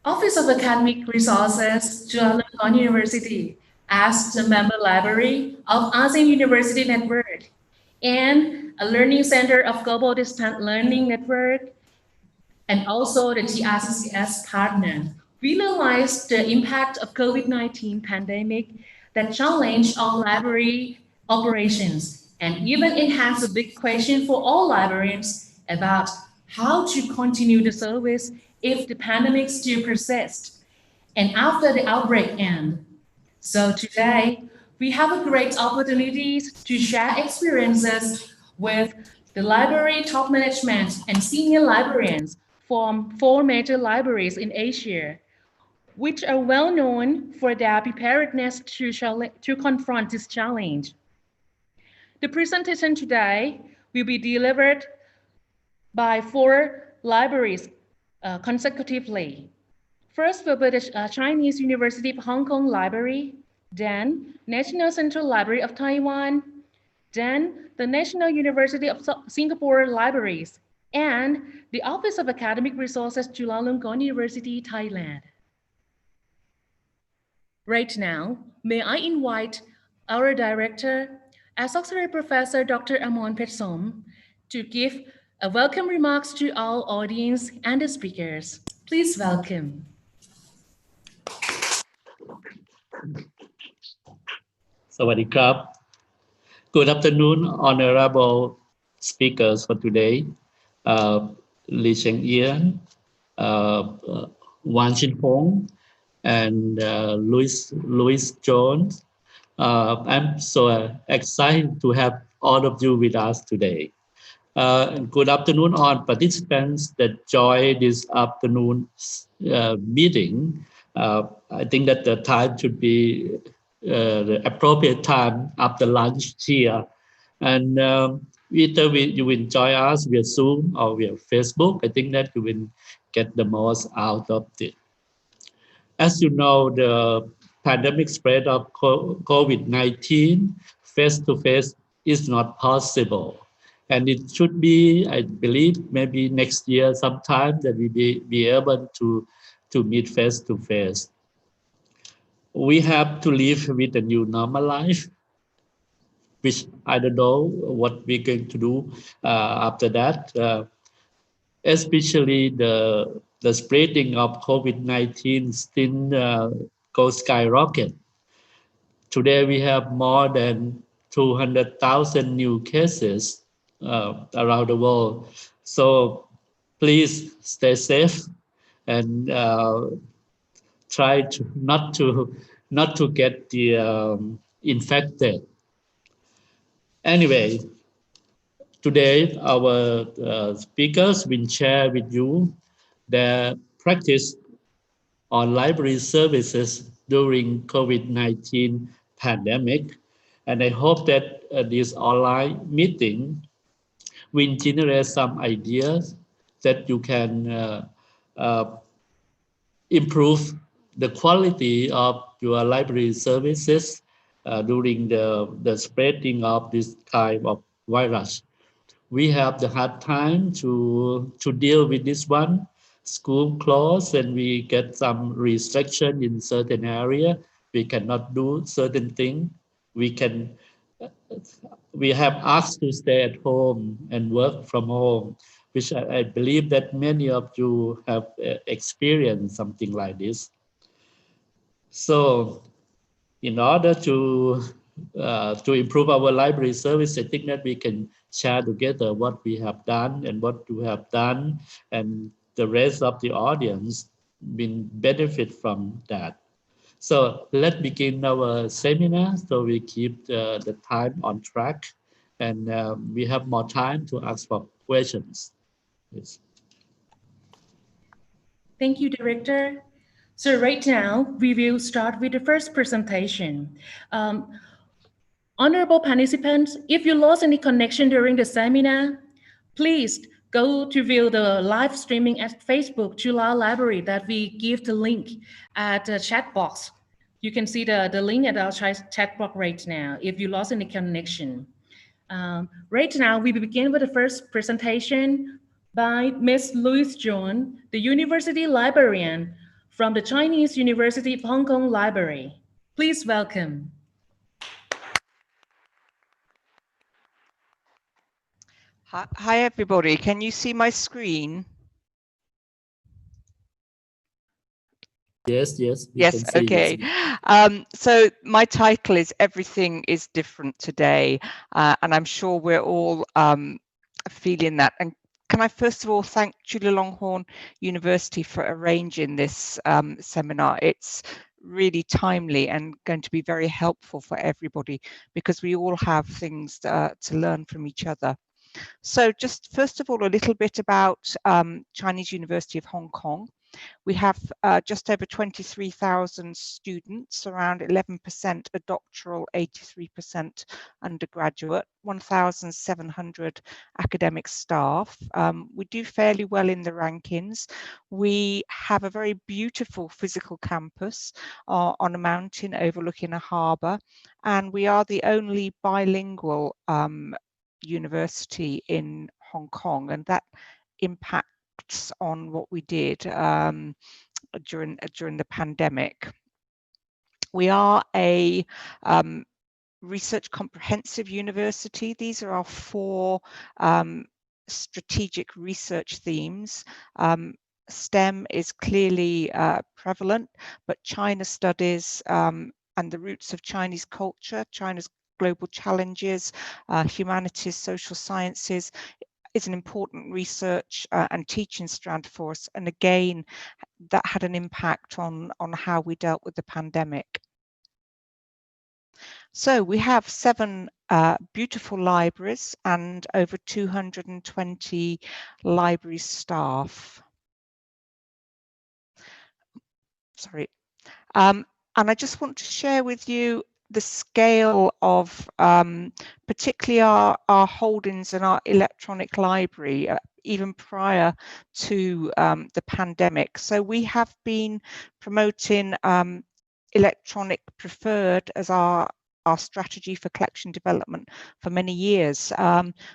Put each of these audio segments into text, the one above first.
Office of Academic Resources, Chulalongkorn University, as the member library of ASEAN University Network and a learning center of Global Distance Learning Network, and also the TRCCS partner. We realized the impact of COVID-19 pandemic that challenged all library operations and even enhanced a big question for all librarians about how to continue the service if the pandemic still persists and after the outbreak ends. So today, we have a great opportunity to share experiences with the library top management and senior librarians from 4 major libraries in Asia, which are well known for their preparedness to confront this challenge. The presentation today will be delivered by 4 libraries consecutively. First will be the Chinese University of Hong Kong Library, then National Central Library of Taiwan, then the National University of Singapore Libraries, and the Office of Academic Resources, Chulalongkorn University, Thailand. Right now, may I invite our director, Associate Professor Dr. Amon Petsom, to give a welcome remarks to all audience and the speakers. Please welcome. Sawadee krap. Good afternoon, honorable speakers for today. Lee Cheng Yen, Wan Chin Hong, and Louis Jones. I'm so excited to have all of you with us today. Good afternoon, all participants that join this afternoon meeting. I think that the time should be the appropriate time after lunch here. And either you will join us via Zoom or via Facebook. I think that you will get the most out of it. As you know, the pandemic spread of COVID-19 face-to-face is not possible. And it should be, I believe, maybe next year sometime that we be able to meet face-to-face. We have to live with a new normal life, which I don't know what we're going to do after that. Especially the spreading of COVID-19 still goes skyrocket. Today we have more than 200,000 new cases around the world. So please stay safe and try to not to get the infected. Anyway, today our speakers will share with you their practice on library services during COVID-19 pandemic. And I hope that this online meeting will generate some ideas that you can improve the quality of your library services during the spreading of this kind of virus. We have the hard time to deal with this one. School closed and we get some restriction in certain area. We cannot do certain thing. We have asked to stay at home and work from home, which I believe that many of you have experienced something like this. So in order to improve our library service, I think that we can share together what we have done and what we have done, and the rest of the audience will benefit from that. So let's begin our seminar so we keep the time on track, and we have more time to ask for questions. Yes. Thank you, Director. So right now, we will start with the first presentation. Honorable participants, if you lost any connection during the seminar, please go to view the live streaming at Facebook Chula Library that we give the link at the chat box. You can see the link at our chat box right now if you lost any connection. Right now, we begin with the first presentation by Ms. Louise Jones, the University Librarian from the Chinese University of Hong Kong Library. Please welcome. Hi everybody, can you see my screen? Yes, we yes, can see okay. you. So my title is Everything is Different Today, and I'm sure we're all feeling that. And can I first of all thank Chulalongkorn University for arranging this seminar. It's really timely and going to be very helpful for everybody because we all have things to learn from each other. So just first of all, a little bit about Chinese University of Hong Kong. We have just over 23,000 students, around 11% are doctoral, 83% undergraduate, 1,700 academic staff. We do fairly well in the rankings. We have a very beautiful physical campus on a mountain overlooking a harbour, and we are the only bilingual university in Hong Kong, and that impacts on what we did during the pandemic. We are a research comprehensive university. These are our 4 strategic research themes. STEM is clearly prevalent, but China studies and the roots of Chinese culture, China's global challenges, humanities, social sciences is an important research and teaching strand for us. And again, that had an impact on how we dealt with the pandemic. So we have 7 beautiful libraries and over 220 library staff. Sorry. And I just want to share with you the scale of particularly our holdings in our electronic library, even prior to the pandemic. So we have been promoting electronic preferred as our strategy for collection development for many years.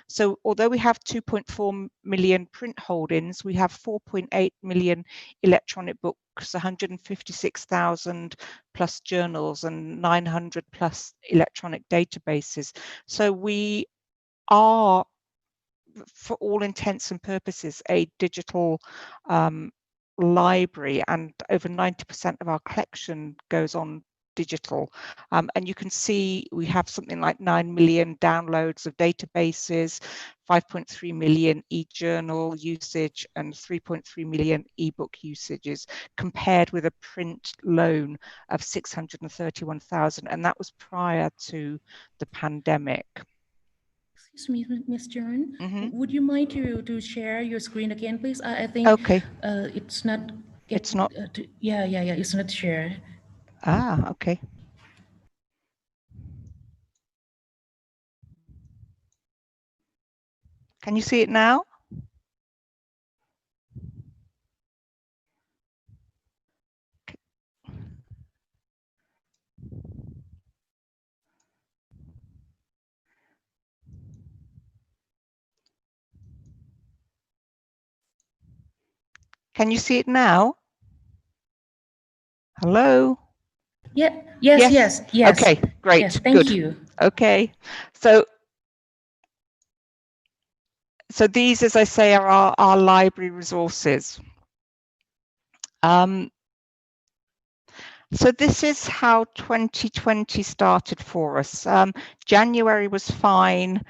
So although we have 2.4 million print holdings, we have 4.8 million electronic books, 156,000 plus journals and 900 plus electronic databases. So we are, for all intents and purposes, a digital library, and over 90% of our collection goes on digital. And you can see we have something like 9 million downloads of databases, 5.3 million e-journal usage, and 3.3 million ebook usages, compared with a print loan of 631,000, and that was prior to the pandemic. Excuse me, Ms. John. Would you mind to share your screen again, please? I think okay. It's not. It's not. Yeah. It's not shared. Ah, okay. Can you see it now? Can you see it now? Hello? Yeah. Yes. Okay, great. Yes, thank good. you. Okay. So these, as I say, are our library resources. So this is how 2020 started for us. January was fine,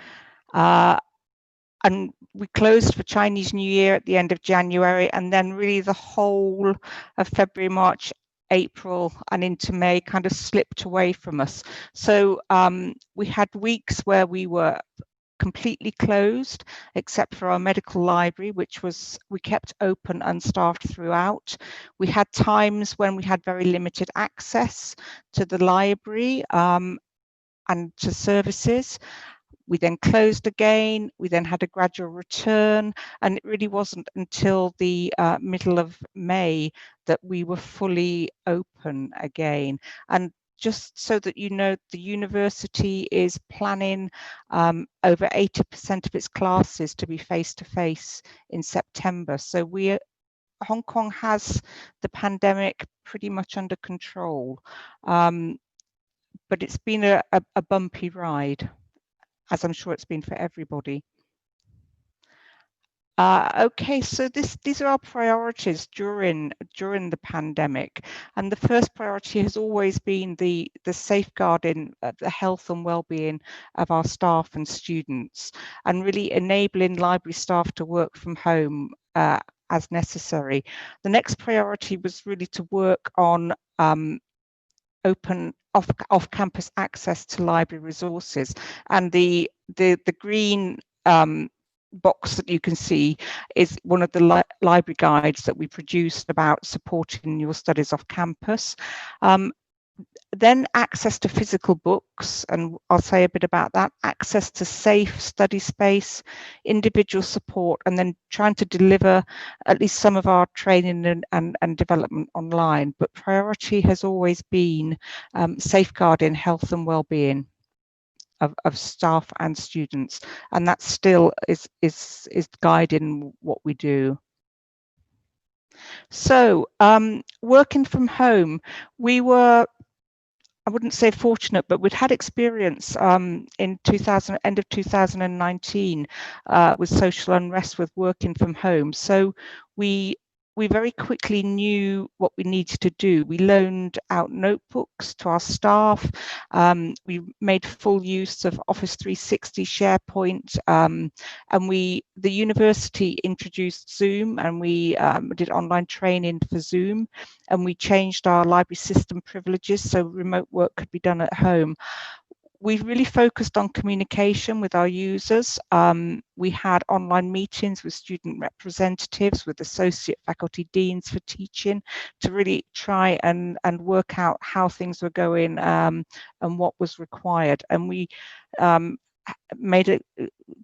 and we closed for Chinese New Year at the end of January, and then really the whole of February, March, April and into May kind of slipped away from us. So we had weeks where we were completely closed, except for our medical library, which we kept open unstaffed throughout. We had times when we had very limited access to the library and to services. We then closed again, we then had a gradual return, and it really wasn't until the middle of May that we were fully open again. And just so that you know, the university is planning over 80% of its classes to be face-to-face in September. So we Hong Kong has the pandemic pretty much under control, but it's been a bumpy ride, as I'm sure it's been for everybody. Okay, so these are our priorities during the pandemic, and the first priority has always been the safeguarding the health and well-being of our staff and students, and really enabling library staff to work from home as necessary. The next priority was really to work on open off-campus access to library resources, and the green box that you can see is one of the library guides that we produced about supporting your studies off campus. Then access to physical books, and I'll say a bit about that, access to safe study space, individual support, and then trying to deliver at least some of our training and development online. But priority has always been safeguarding health and well-being of staff and students, and that still is guiding what we do. So working from home, we were, I wouldn't say fortunate, but we'd had experience in end of 2019 with social unrest with working from home. So we very quickly knew what we needed to do. We loaned out notebooks to our staff. We made full use of Office 360, SharePoint, and the university introduced Zoom, and we did online training for Zoom, and we changed our library system privileges so remote work could be done at home. We've really focused on communication with our users. We had online meetings with student representatives, with associate faculty deans for teaching, to really try and work out how things were going and what was required. And we made a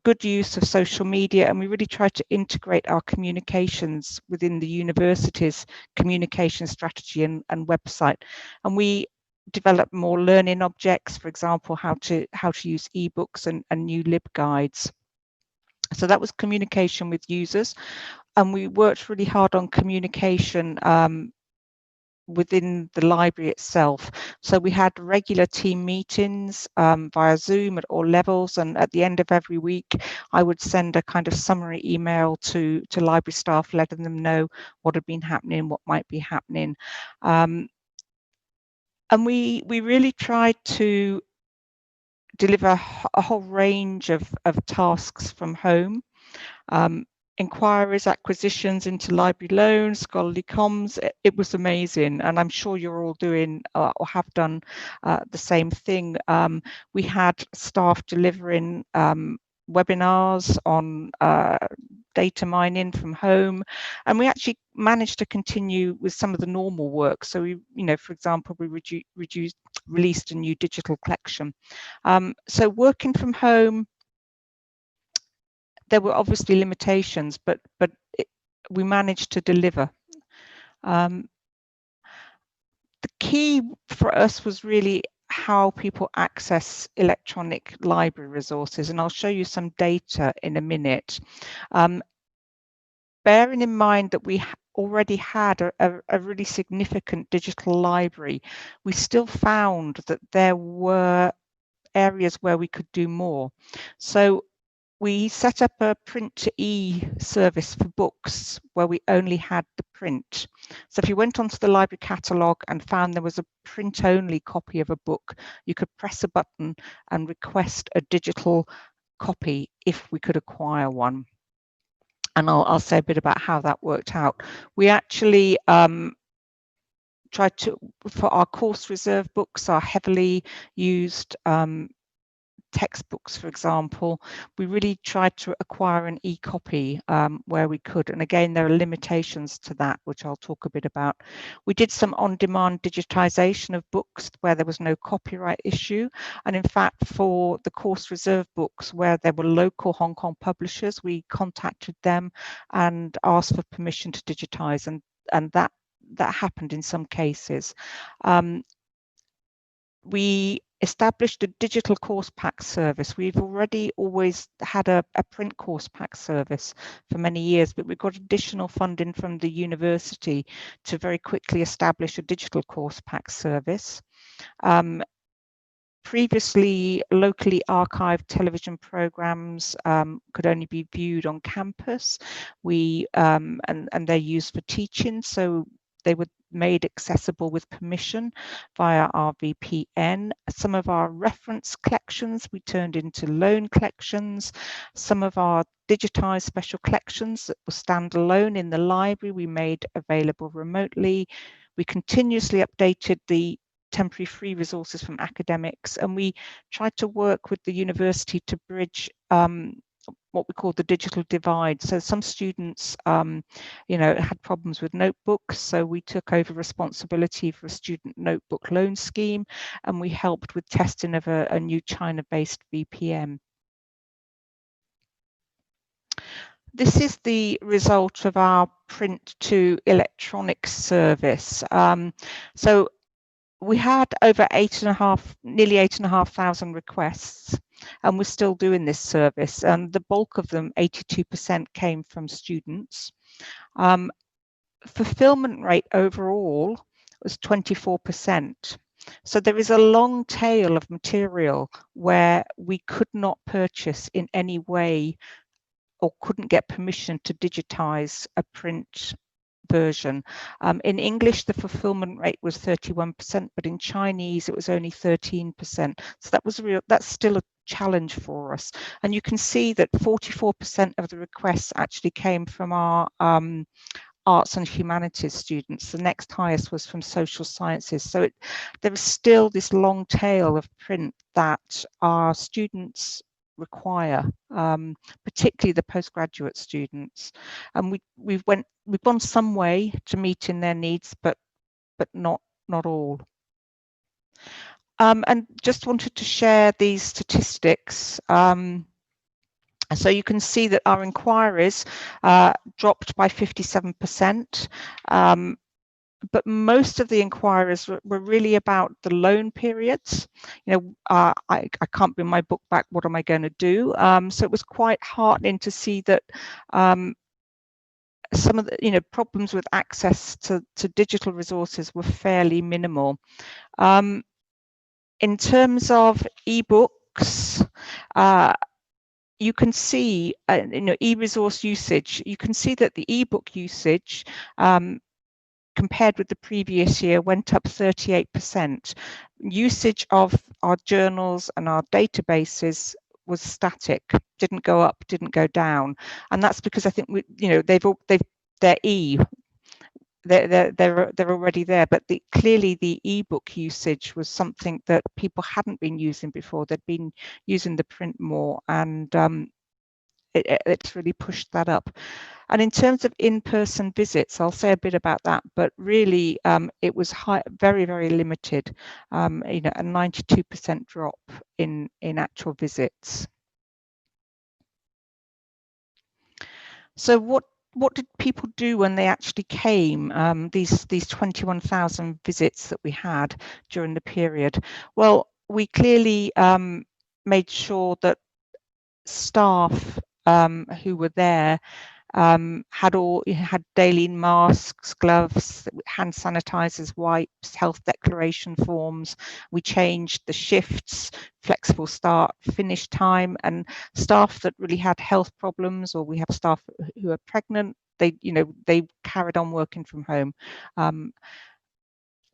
good use of social media, and we really tried to integrate our communications within the university's communication strategy and website. And we develop more learning objects, for example, how to use ebooks and new libguides. So that was communication with users, and we worked really hard on communication within the library itself. So we had regular team meetings via Zoom at all levels, and at the end of every week I would send a kind of summary email to library staff, letting them know what had been happening, what might be happening. And we really tried to deliver a whole range of tasks from home. Inquiries, acquisitions into library loans, scholarly comms, it was amazing. And I'm sure you're all doing or have done the same thing. We had staff delivering webinars on data mining from home, and we actually managed to continue with some of the normal work. So we, for example, we released a new digital collection. So working from home, there were obviously limitations, but we managed to deliver. The key for us was really how people access electronic library resources, and I'll show you some data in a minute. Bearing in mind that we already had a really significant digital library, we still found that there were areas where we could do more. So we set up a print-to-e service for books where we only had the print. So if you went onto the library catalogue and found there was a print-only copy of a book, you could press a button and request a digital copy if we could acquire one. And I'll say a bit about how that worked out. We actually tried to, for our course reserve books, our heavily used textbooks, for example, we really tried to acquire an e-copy where we could. And again, there are limitations to that, which I'll talk a bit about. We did some on-demand digitization of books where there was no copyright issue. And in fact, for the course reserve books where there were local Hong Kong publishers, we contacted them and asked for permission to digitize, and that happened in some cases. We established a digital course pack service. We've already always had a print course pack service for many years, but we've got additional funding from the university to very quickly establish a digital course pack service. Previously, locally archived television programs could only be viewed on campus. And they're used for teaching, so they were made accessible with permission via our VPN. Some of our reference collections we turned into loan collections. Some of our digitized special collections that were standalone in the library we made available remotely. We continuously updated the temporary free resources from academics, and we tried to work with the university to bridge what we call the digital divide. So some students had problems with notebooks, so we took over responsibility for a student notebook loan scheme, and we helped with testing of a new China-based VPN. This is the result of our print to electronic service. So we had over nearly 8,500 requests, and we're still doing this service. And the bulk of them, 82%, came from students. Fulfillment rate overall was 24%. So there is a long tail of material where we could not purchase in any way or couldn't get permission to digitize a print version. In English, the fulfillment rate was 31%, but in Chinese, it was only 13%. So that's still a challenge for us. And you can see that 44% of the requests actually came from our arts and humanities students. The next highest was from social sciences. So there is still this long tail of print that our students require, particularly the postgraduate students. And we've gone some way to meeting their needs, but not all. And just wanted to share these statistics. So you can see that our inquiries dropped by 57%, but most of the inquiries were really about the loan periods. I can't bring my book back, what am I going to do? So it was quite heartening to see that some of the problems with access to digital resources were fairly minimal. In terms of ebooks, you can see, e-resource usage, you can see that the ebook usage compared with the previous year went up 38%. Usage of our journals and our databases was static, didn't go up, didn't go down. And that's because I think they're already there, but clearly the ebook usage was something that people hadn't been using before. They'd been using the print more, and it's really pushed that up. And in terms of in-person visits, I'll say a bit about that, but really it was very, very limited, a 92% drop in actual visits. So what did people do when they actually came, these 21,000 visits that we had during the period? Well, we clearly made sure that staff who were there had daily masks, gloves, hand sanitizers, wipes, health declaration forms. We changed the shifts, flexible start, finish time, and staff that really had health problems, or we have staff who are pregnant, they carried on working from home.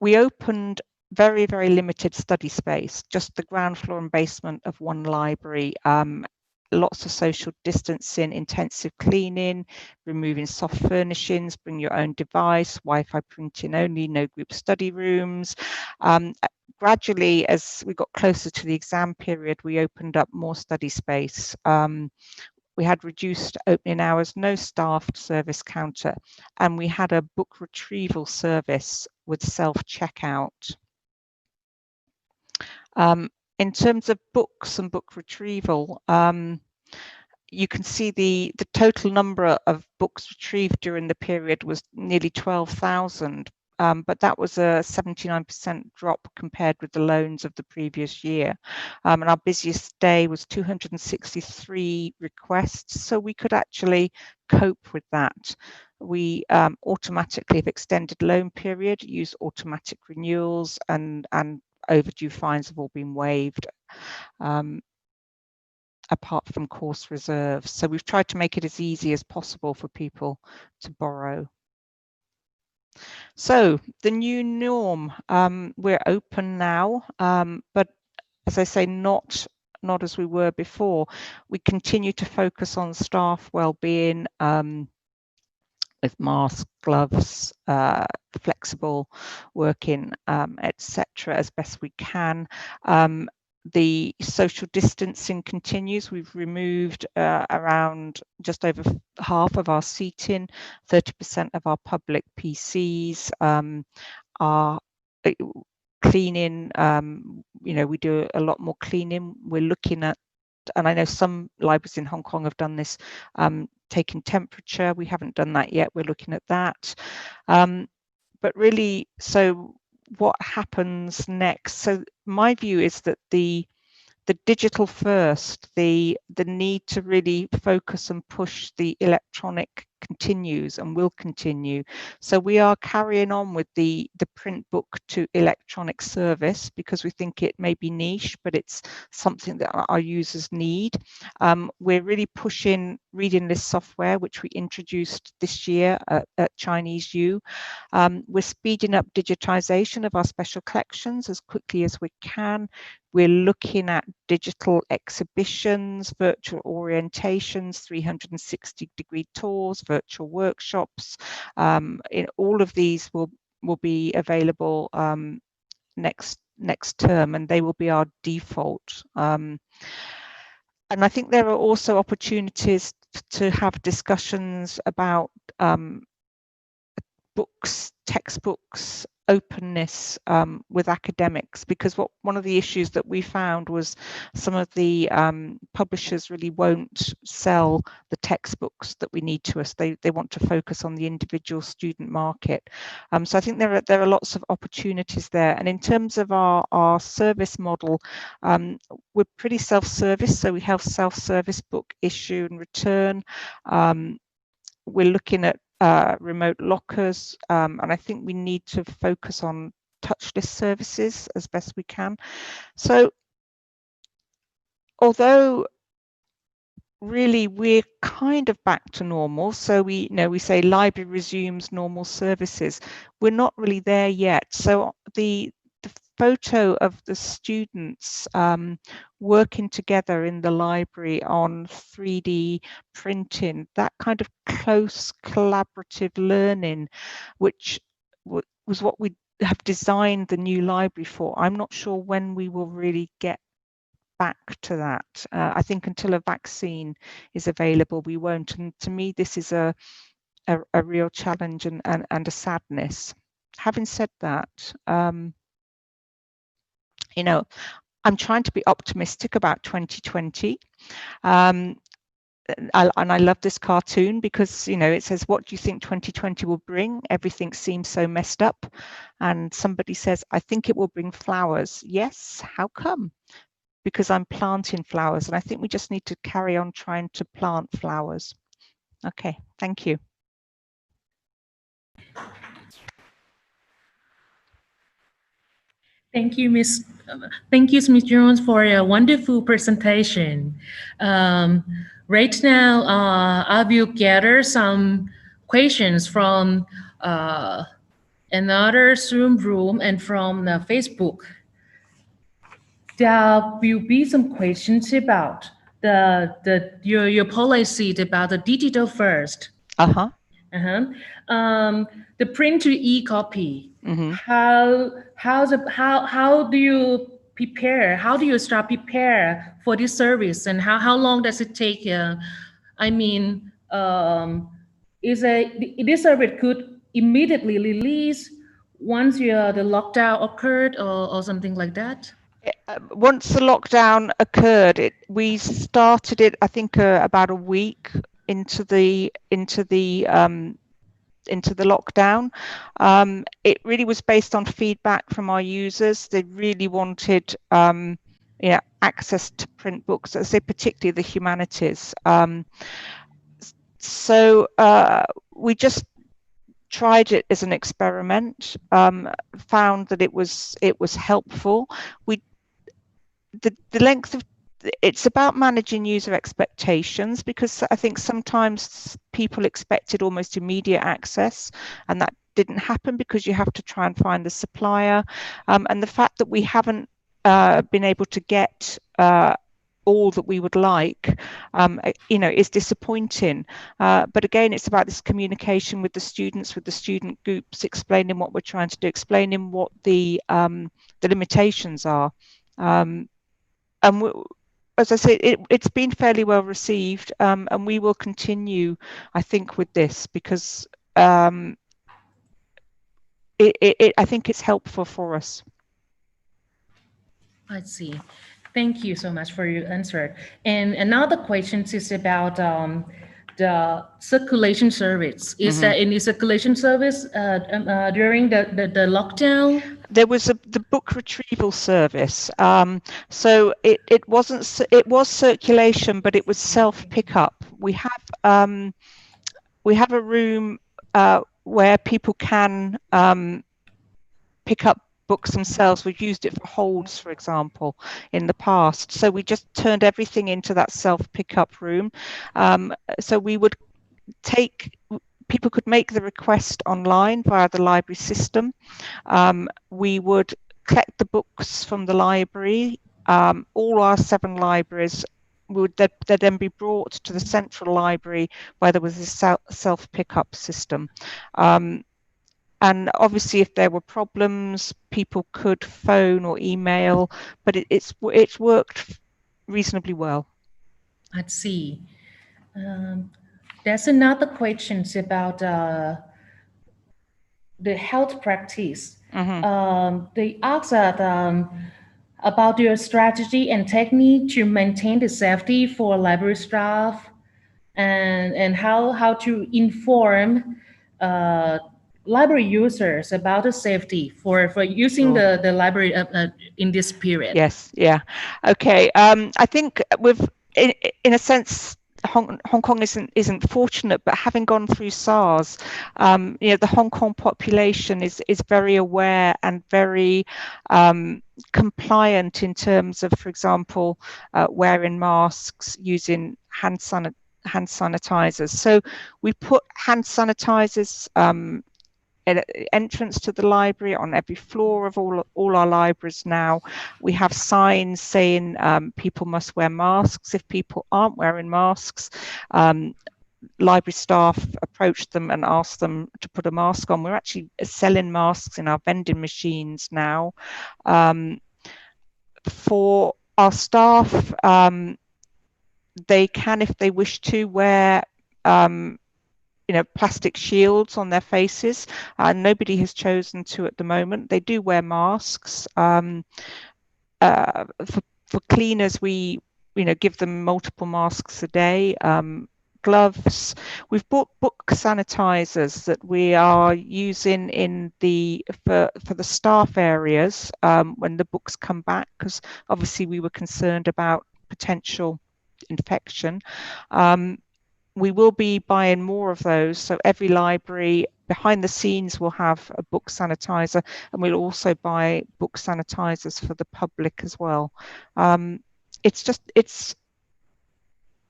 We opened very, very limited study space, just the ground floor and basement of one library. Lots of social distancing, intensive cleaning, removing soft furnishings, bring your own device, Wi-Fi printing only, no group study rooms. Gradually, as we got closer to the exam period, we opened up more study space. We had reduced opening hours, no staffed service counter, and we had a book retrieval service with self-checkout. In terms of books and book retrieval, you can see the total number of books retrieved during the period was nearly 12,000. but that was a 79% drop compared with the loans of the previous year. And our busiest day was 263 requests, so we could actually cope with that. We automatically have extended loan period, use automatic renewals, and overdue fines have all been waived, apart from course reserves. So we've tried to make it as easy as possible for people to borrow. So the new norm, we're open now, but as I say, not as we were before. We continue to focus on staff well-being, with masks, gloves, flexible working, etc., as best we can. The social distancing continues. We've removed around just over half of our seating, 30% of our public PCs, our cleaning. We do a lot more cleaning. We're looking at, and I know some libraries in Hong Kong have done this, taking temperature. We haven't done that yet. We're looking at that. But really, so what happens next? So my view is that the digital first, the need to really focus and push the electronic continues and will continue. So we are carrying on with the print book to electronic service because we think it may be niche, but it's something that our users need. We're really pushing reading list software, which we introduced this year at Chinese U. We're speeding up digitization of our special collections as quickly as we can. We're looking at digital exhibitions, virtual orientations, 360-degree tours, virtual workshops. In all of these will be available next term, and they will be our default. And I think there are also opportunities to have discussions about books, textbooks, openness with academics, because one of the issues that we found was some of the publishers really won't sell the textbooks that we need to us. They want to focus on the individual student market. So I think there are lots of opportunities there. And in terms of our service model, we're pretty self-service. So we have self-service book issue and return. We're looking at remote lockers, and I think we need to focus on touchless services as best we can. So although really we're kind of back to normal, so we say library resumes normal services, we're not really there yet. So the photo of the students working together in the library on 3D printing, that kind of close collaborative learning, which was what we have designed the new library for. I'm not sure when we will really get back to that. I think until a vaccine is available, we won't. And to me, this is a real challenge and a sadness. Having said that, I'm trying to be optimistic about 2020. And I love this cartoon because, it says, what do you think 2020 will bring? Everything seems so messed up. And somebody says, I think it will bring flowers. Yes, how come? Because I'm planting flowers. And I think we just need to carry on trying to plant flowers. Okay, thank you. Thank you, Ms. Jones, for a wonderful presentation. Right now, I will gather some questions from another Zoom room and from the Facebook. There will be some questions about your policy about the digital first. The print to e-copy. Mm-hmm. How do you prepare? How do you start prepare for this service, and how long does it take? This service could immediately release once the lockdown occurred or something like that? Once the lockdown occurred, we started it, I think, about a week into the into the lockdown. It really was based on feedback from our users. They really wanted access to print books, I say particularly the humanities. So we just tried it as an experiment, found that it was helpful. The length of it's about managing user expectations, because I think sometimes people expected almost immediate access, and that didn't happen because you have to try and find the supplier. And the fact that we haven't been able to get all that we would like, is disappointing. But again, it's about this communication with the students, with the student groups, explaining what we're trying to do, explaining what the limitations are. And as I say, it's been fairly well received, and we will continue, I think, with this, because I think it's helpful for us. I see. Thank you so much for your answer. And another question is about the circulation service. Is there any circulation service during the lockdown? There was the book retrieval service. So it was circulation, but it was self pickup. We have a room where people can pick up books themselves. We've used it for holds, for example, in the past. So we just turned everything into that self pickup room. So we would people could make the request online via the library system. We would collect the books from the library. All our 7 libraries would they'd then be brought to the central library where there was a self pickup system. And obviously, if there were problems, people could phone or email, but it's worked reasonably well. Let's see. There's another question about the health practice. They ask that about your strategy and technique to maintain the safety for library staff, and how to inform library users about the safety for using the library in this period. Yes, yeah. Okay. I think in a sense, Hong Kong isn't fortunate, but having gone through SARS, the Hong Kong population is very aware and very compliant in terms of, for example, wearing masks, using hand sanitizers. So we put hand sanitizers at entrance to the library on every floor of all our libraries now. We have signs saying people must wear masks. If people aren't wearing masks, library staff approach them and ask them to put a mask on. We're actually selling masks in our vending machines now. For our staff, they can, if they wish to, wear plastic shields on their faces. Nobody has chosen to at the moment. They do wear masks. For cleaners, we give them multiple masks a day. Gloves. We've bought book sanitizers that we are using for the staff areas when the books come back, because obviously we were concerned about potential infection. We will be buying more of those. So every library behind the scenes will have a book sanitizer, and we'll also buy book sanitizers for the public as well. It's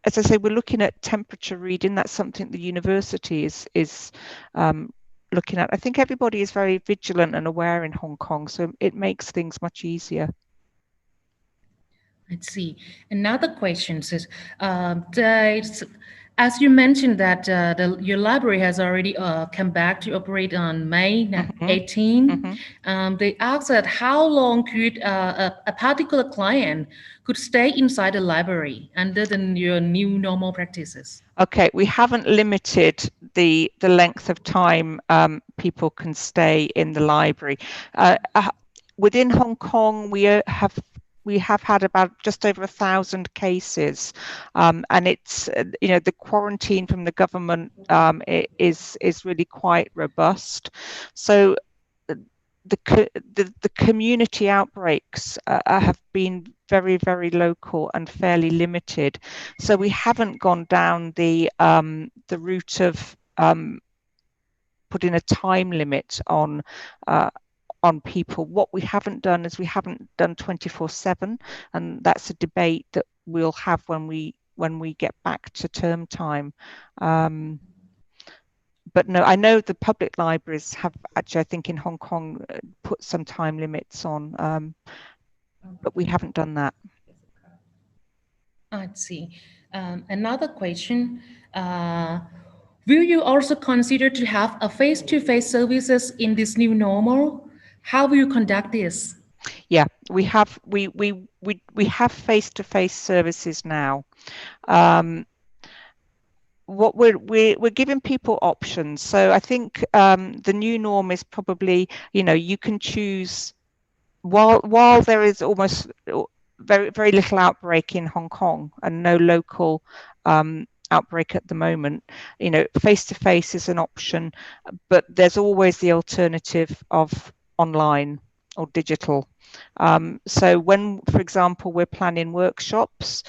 as I say, we're looking at temperature reading. That's something the university is looking at. I think everybody is very vigilant and aware in Hong Kong, so it makes things much easier. Let's see. Another question is, as you mentioned that your library has already come back to operate on May 18, they asked that how long could a particular client could stay inside the library under your new normal practices? Okay, we haven't limited the length of time people can stay in the library. Within Hong Kong, we we have had about just over 1,000 cases, and it's the quarantine from the government is really quite robust. So the community outbreaks have been very, very local and fairly limited. So we haven't gone down the route of putting a time limit on people. What we haven't done is we haven't done 24/7, and that's a debate that we'll have when we get back to term time. But no, I know the public libraries have actually, I think in Hong Kong, put some time limits on, but we haven't done that. I see. Another question. Will you also consider to have a face-to-face services in this new normal? How will you conduct this? Yeah, we have face-to-face services now. What we're giving people options. So I think the new norm is probably, you can choose while there is almost very, very little outbreak in Hong Kong and no local outbreak at the moment, face-to-face is an option, but there's always the alternative of online or digital. So when, for example, we're planning workshops,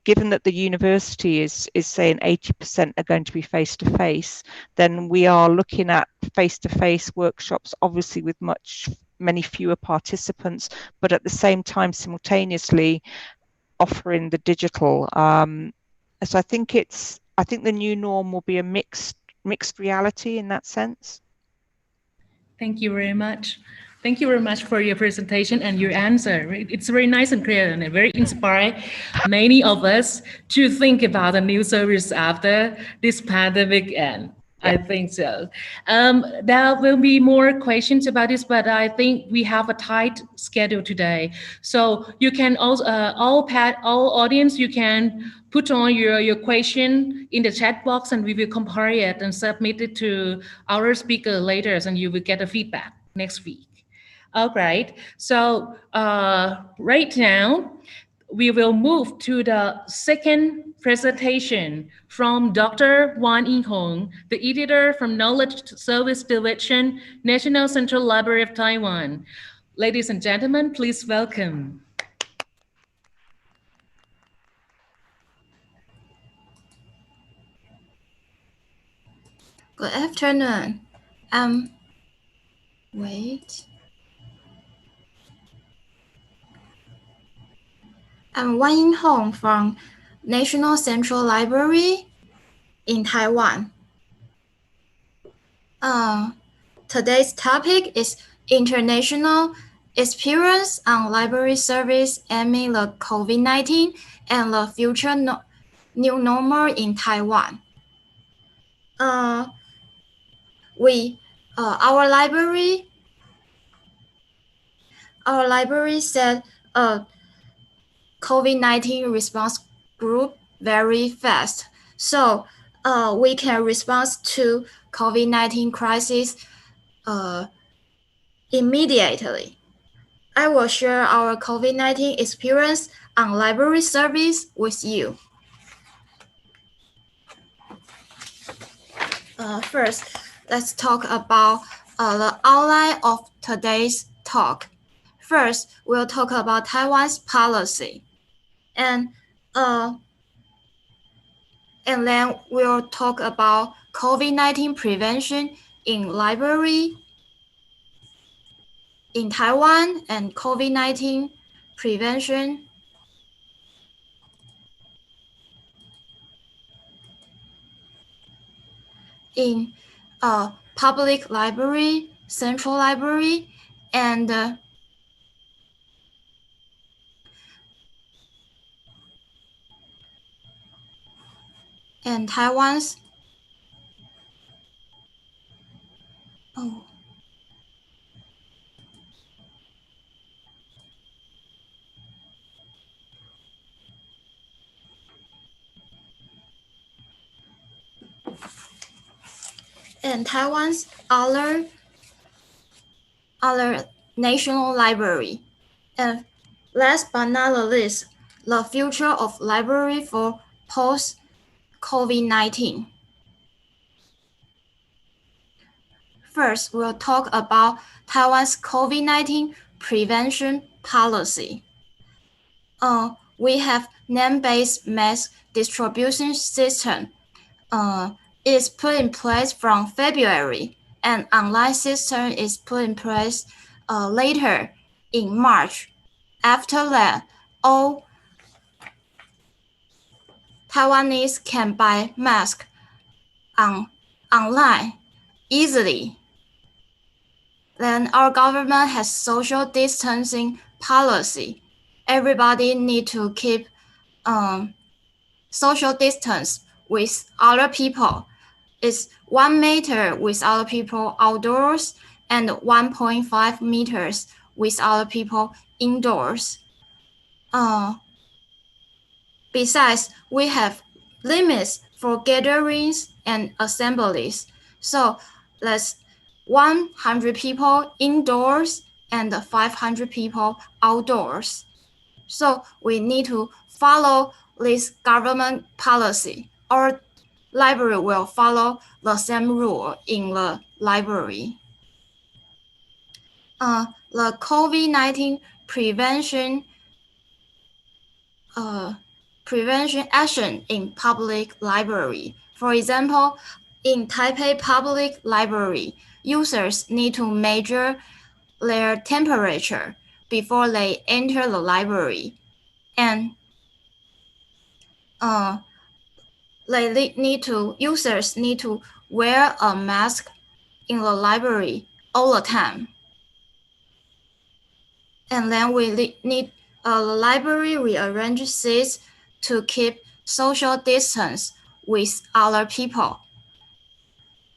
given that the university is saying 80% are going to be face-to-face, then we are looking at face-to-face workshops, obviously with many fewer participants, but at the same time simultaneously offering the digital. So I think the new norm will be a mixed reality in that sense. Thank you very much. Thank you very much for your presentation and your answer. It's very nice and clear and very inspiring many of us to think about a new service after this pandemic end. I think so. There will be more questions about this, but I think we have a tight schedule today. So you can also, all audience, you can put on your question in the chat box and we will compare it and submit it to our speaker later and you will get a feedback next week. All right. So right now, we will move to the second presentation from Dr. Wan Yinghong, the editor from Knowledge Service Division, National Central Library of Taiwan. Ladies and gentlemen, please welcome. Good afternoon. Wait. I'm Wan Yinghong from National Central Library in Taiwan. Today's topic is International Experience on Library Service amid the COVID-19 and the future new normal in Taiwan. Our library set a COVID-19 response group very fast, so we can respond to COVID-19 crisis immediately. I will share our COVID-19 experience on library service with you. First, let's talk about the outline of today's talk. First, we'll talk about Taiwan's policy, and then we'll talk about COVID-19 prevention in library in Taiwan and COVID-19 prevention in public library, central library, and Taiwan's and Taiwan's other national library. And Last but not the least, the future of library for post-COVID-19. First, we'll talk about Taiwan's COVID-19 prevention policy. We have name-based mask distribution system. Is put in place from February, and online system is put in place later in March. After that, all Taiwanese can buy masks online easily. Then our government has social distancing policy. Everybody need to keep social distance with other people. It's 1 meter with other people outdoors and 1.5 meters with other people indoors. Besides, we have limits for gatherings and assemblies. So let's 100 people indoors and 500 people outdoors. So we need to follow this government policy. Our library will follow the same rule in the library. The COVID-19 prevention action in public library. For example, in Taipei Public Library, users need to measure their temperature before they enter the library, and users need to wear a mask in the library all the time. And then we need the library rearrange seats to keep social distance with other people.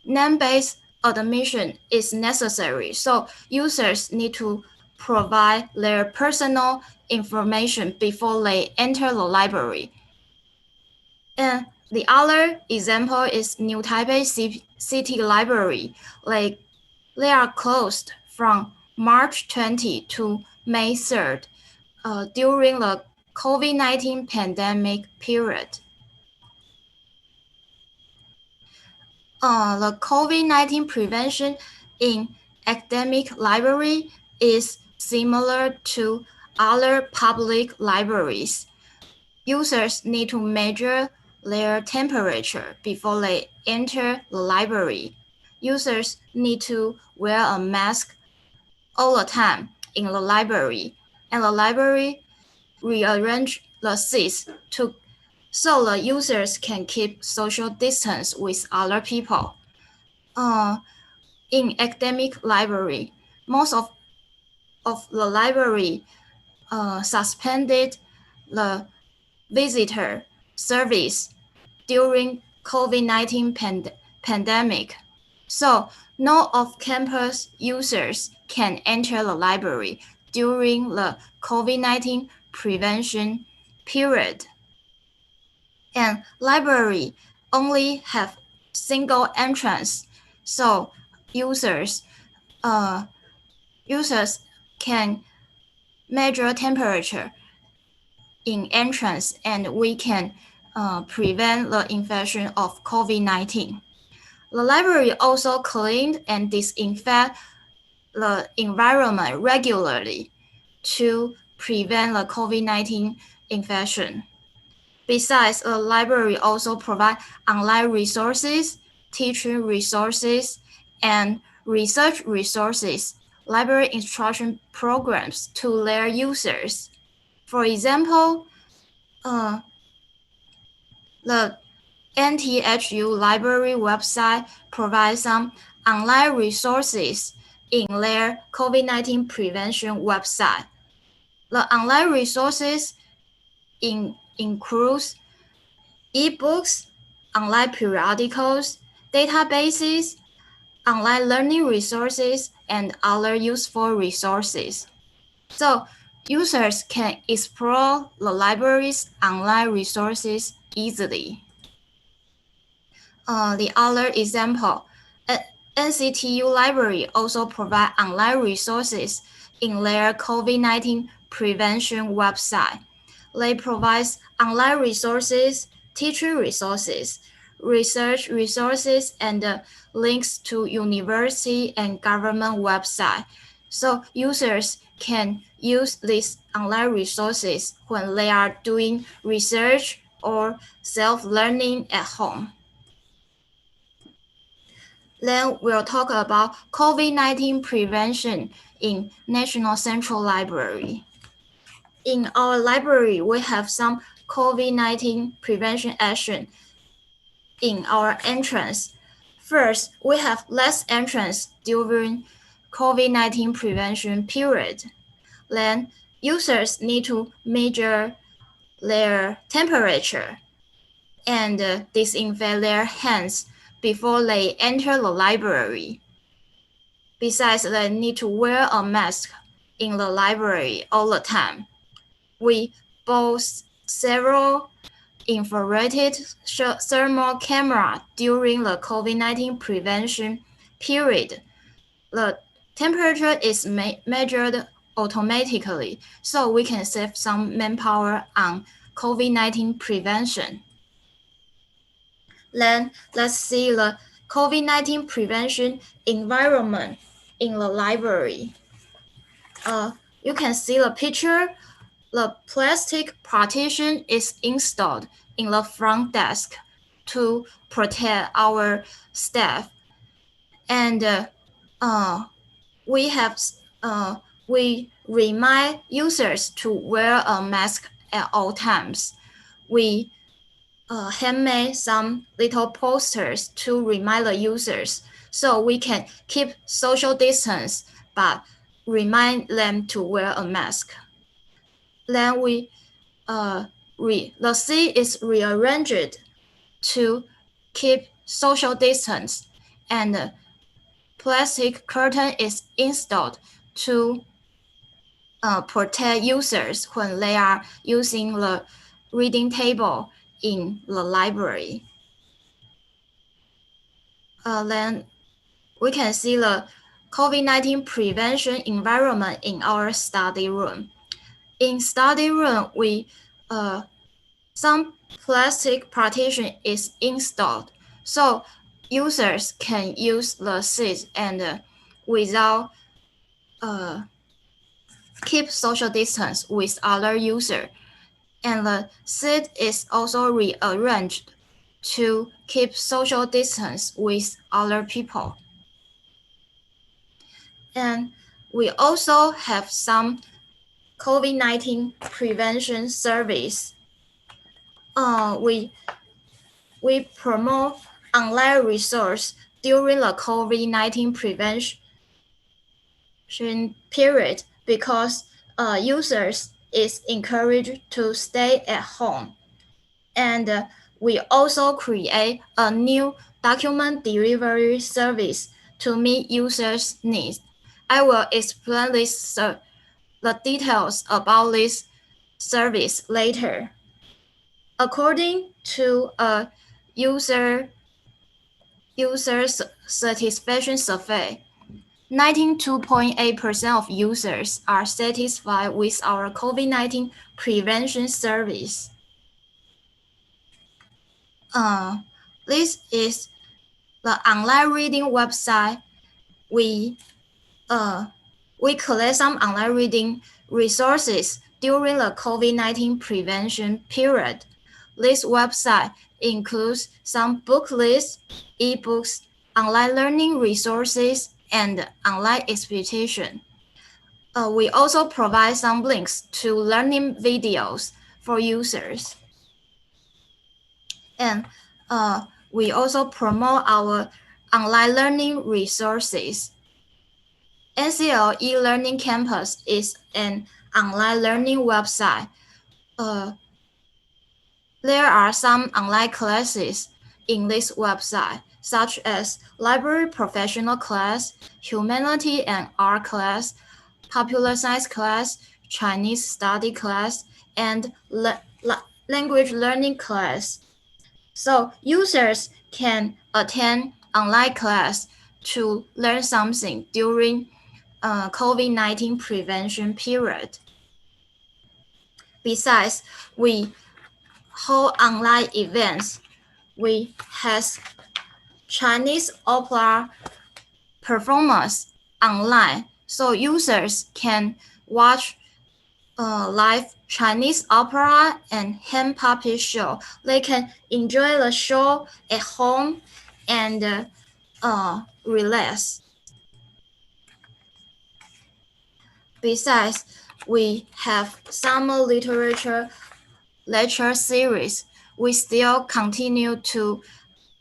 Name-based admission is necessary, so users need to provide their personal information before they enter the library. And the other example is New Taipei City Library. They are closed from March 20 to May 3rd during the COVID-19 pandemic period. The COVID-19 prevention in academic library is similar to other public libraries. Users need to measure their temperature before they enter the library. Users need to wear a mask all the time in the library, and the library rearrange the seats so the users can keep social distance with other people. In academic library, most of the library suspended the visitor service during COVID-19 pandemic. So no off-campus users can enter the library during the COVID-19 prevention period. And library only have single entrance, so users can measure temperature in entrance, and we can prevent the infection of COVID-19. The library also cleaned and disinfect the environment regularly to prevent the COVID-19 infection. Besides, the library also provides online resources, teaching resources, and research resources, library instruction programs to their users. For example, the NTHU library website provides some online resources in their COVID-19 prevention website. The online resources includes ebooks, online periodicals, databases, online learning resources, and other useful resources. So users can explore the library's online resources easily. The other example, NCTU library also provide online resources in their COVID-19 prevention website. They provide online resources, teacher resources, research resources, and links to university and government websites. So users can use these online resources when they are doing research or self-learning at home. Then we'll talk about COVID-19 prevention in National Central Library. In our library, we have some COVID-19 prevention action in our entrance. First, we have less entrance during COVID-19 prevention period. Then users need to measure their temperature and disinfect their hands before they enter the library. Besides, they need to wear a mask in the library all the time. We bought several infrared thermal camera during the COVID-19 prevention period. The temperature is measured automatically, so we can save some manpower on COVID-19 prevention. Then let's see the COVID-19 prevention environment in the library. You can see the picture. The plastic partition is installed in the front desk to protect our staff, and we remind users to wear a mask at all times. We handmade some little posters to remind the users so we can keep social distance but remind them to wear a mask. Then the seat is rearranged to keep social distance, and the plastic curtain is installed to protect users when they are using the reading table in the library. Then we can see the COVID-19 prevention environment in our study room. In study room, some plastic partition is installed, so users can use the seats and without keep social distance with other users. And the seat is also rearranged to keep social distance with other people. And we also have some COVID-19 prevention service. We promote online resource during the COVID-19 prevention period because users is encouraged to stay at home. And we also create a new document delivery service to meet users' needs. I will explain the details about this service later. According to a user satisfaction survey, 92.8% of users are satisfied with our COVID-19 prevention service. This is the online reading website. We collect some online reading resources during the COVID-19 prevention period. This website includes some book lists, ebooks, online learning resources, and online explication. We also provide some links to learning videos for users. And we also promote our online learning resources. NCL e-learning campus is an online learning website. There are some online classes in this website, such as library professional class, humanity and art class, popular science class, Chinese study class, and language learning class. So users can attend online class to learn something during COVID-19 prevention period. Besides, we hold online events. We have Chinese opera performance online, so users can watch live Chinese opera and hand puppet show. They can enjoy the show at home and relax. Besides, we have summer literature lecture series. We still continue to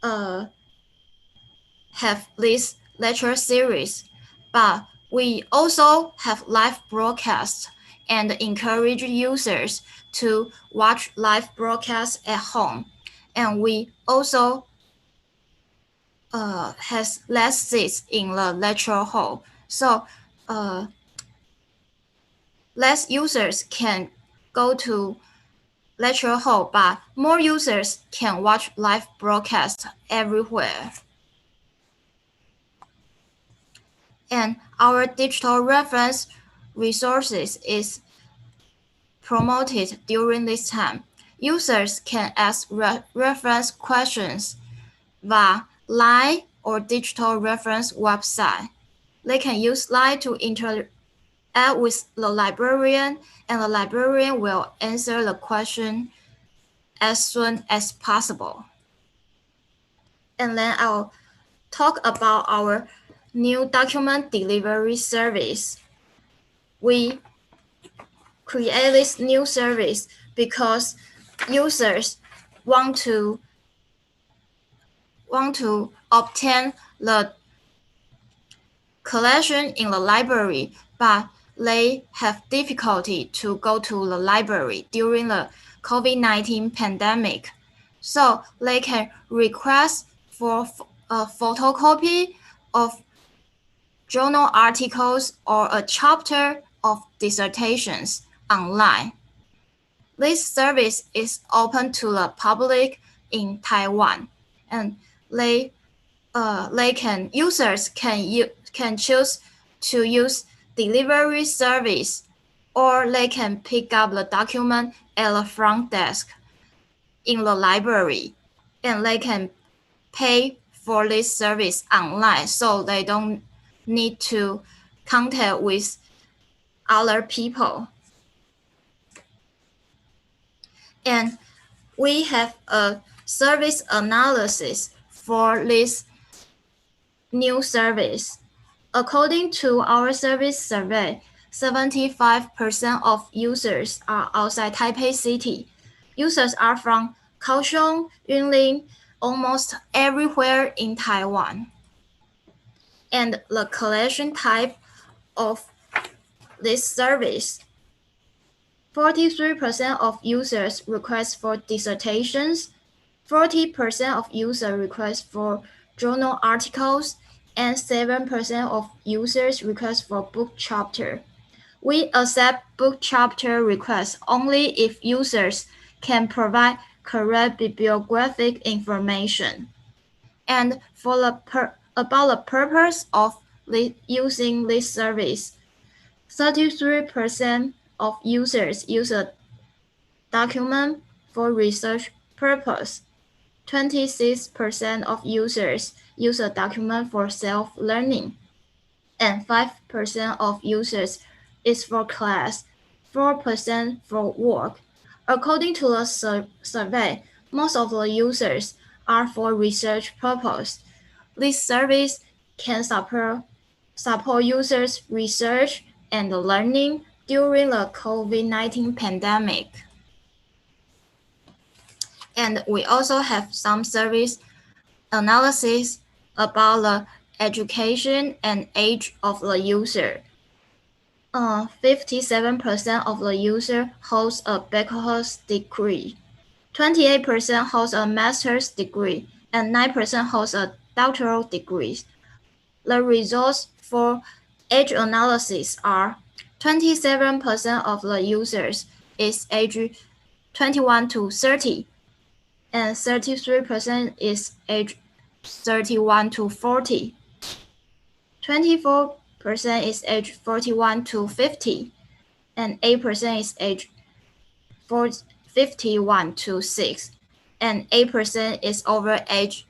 have this lecture series, but we also have live broadcasts and encourage users to watch live broadcasts at home. And we also has less seats in the lecture hall, so less users can go to lecture hall, but more users can watch live broadcasts everywhere. And our digital reference resources is promoted during this time. Users can ask reference questions via LINE or digital reference website. They can use LINE to interact with the librarian, and the librarian will answer the question as soon as possible. And then I'll talk about our new document delivery service. We create this new service because users want to obtain the collection in the library, but they have difficulty to go to the library during the COVID-19 pandemic. So they can request for a photocopy of journal articles or a chapter of dissertations online. This service is open to the public in Taiwan, and users can choose to use delivery service, or they can pick up the document at the front desk in the library, and they can pay for this service online, so they don't need to contact with other people. And we have a service analysis for this new service. According to our service survey, 75% of users are outside Taipei City. Users are from Kaohsiung, Yunlin, almost everywhere in Taiwan. And the collection type of this service, 43% of users request for dissertations, 40% of users request for journal articles, and 7% of users request for book chapter. We accept book chapter requests only if users can provide correct bibliographic information. And for about the purpose of using this service, 33% of users use a document for research purpose. 26% of users use a document for self-learning, and 5% of users is for class, 4% for work. According to the survey, most of the users are for research purpose. This service can support users' research and learning during the COVID-19 pandemic. And we also have some service analysis about the education and age of the user. 57% of the user holds a bachelor's degree, 28% holds a master's degree, and 9% holds a doctoral degree. The results for age analysis are 27% of the users is age 21 to 30, and 33% is age 31 to 40. 24% is age 41 to 50, and 8% is age 51 to 6, and 8% is over age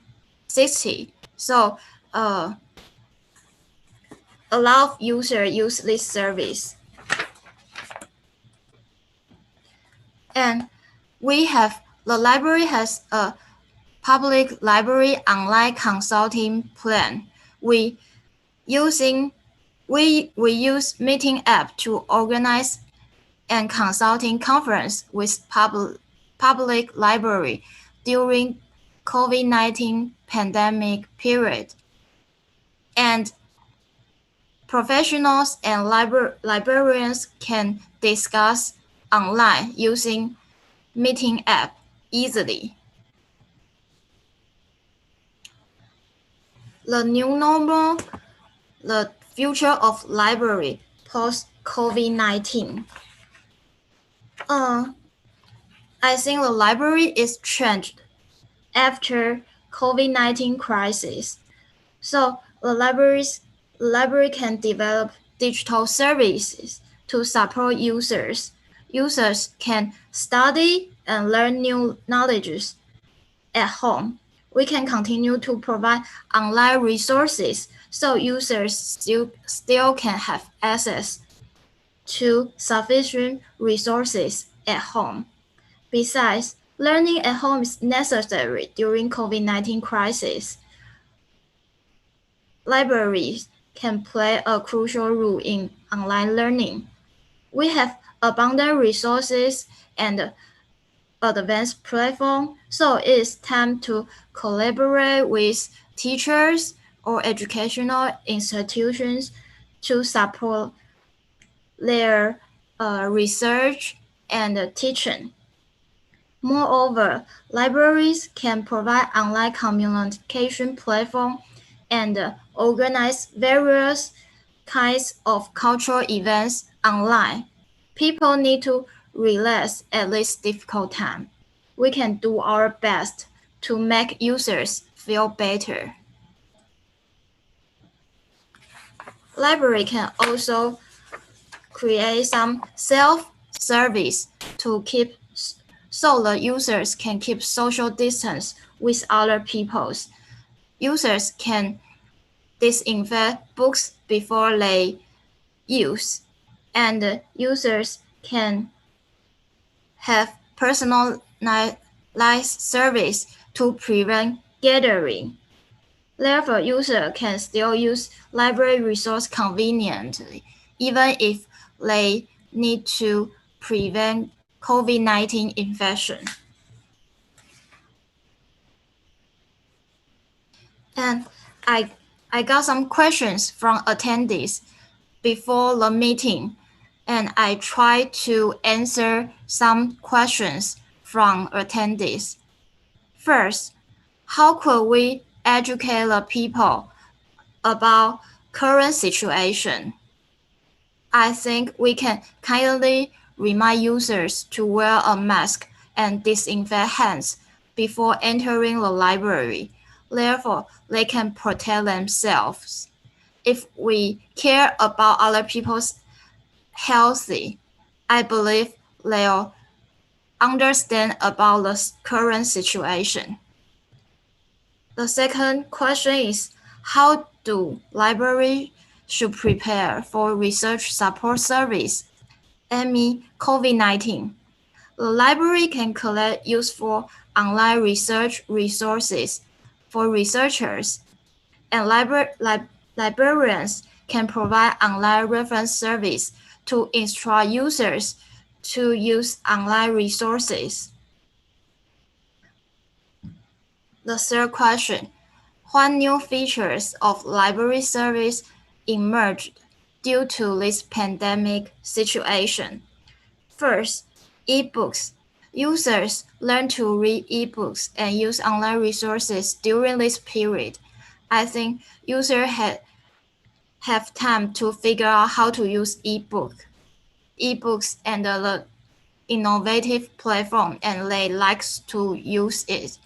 60. So a lot of users use this service. And the library has a public library online consulting plan. We use meeting app to organize and consulting conference with public library during COVID-19 pandemic period. And professionals and librarians can discuss online using meeting app easily. The new normal, the future of library post COVID-19. I think the library is changed after COVID-19 crisis. So the library can develop digital services to support users. Users can study and learn new knowledges at home. We can continue to provide online resources so users still can have access to sufficient resources at home. Besides, learning at home is necessary during COVID-19 crisis. Libraries can play a crucial role in online learning. We have abundant resources and advanced platform, so it is time to collaborate with teachers or educational institutions to support their research and teaching. Moreover, libraries can provide online communication platform and organize various kinds of cultural events online. People need to relax at this difficult time. We can do our best to make users feel better. Library can also create some self-service to keep so the users can keep social distance with other peoples. Users can disinfect books before they use, and users can have personalized service to prevent gathering. Therefore, users can still use library resource conveniently, even if they need to prevent COVID-19 infection. And I got some questions from attendees before the meeting, and I tried to answer some questions from attendees. First, how could we educate the people about current situation? I think we can kindly remind users to wear a mask and disinfect hands before entering the library. Therefore, they can protect themselves. If we care about other people's health, I believe they'll understand about the current situation. The second question is, how do libraries should prepare for research support service amid COVID-19? The library can collect useful online research resources for researchers, and librarians can provide online reference service to instruct users to use online resources. The third question, what new features of library service emerged due to this pandemic situation? First, e-books. Users learn to read e-books and use online resources during this period. I think users have time to figure out how to use e-books and the innovative platform, and they like to use it.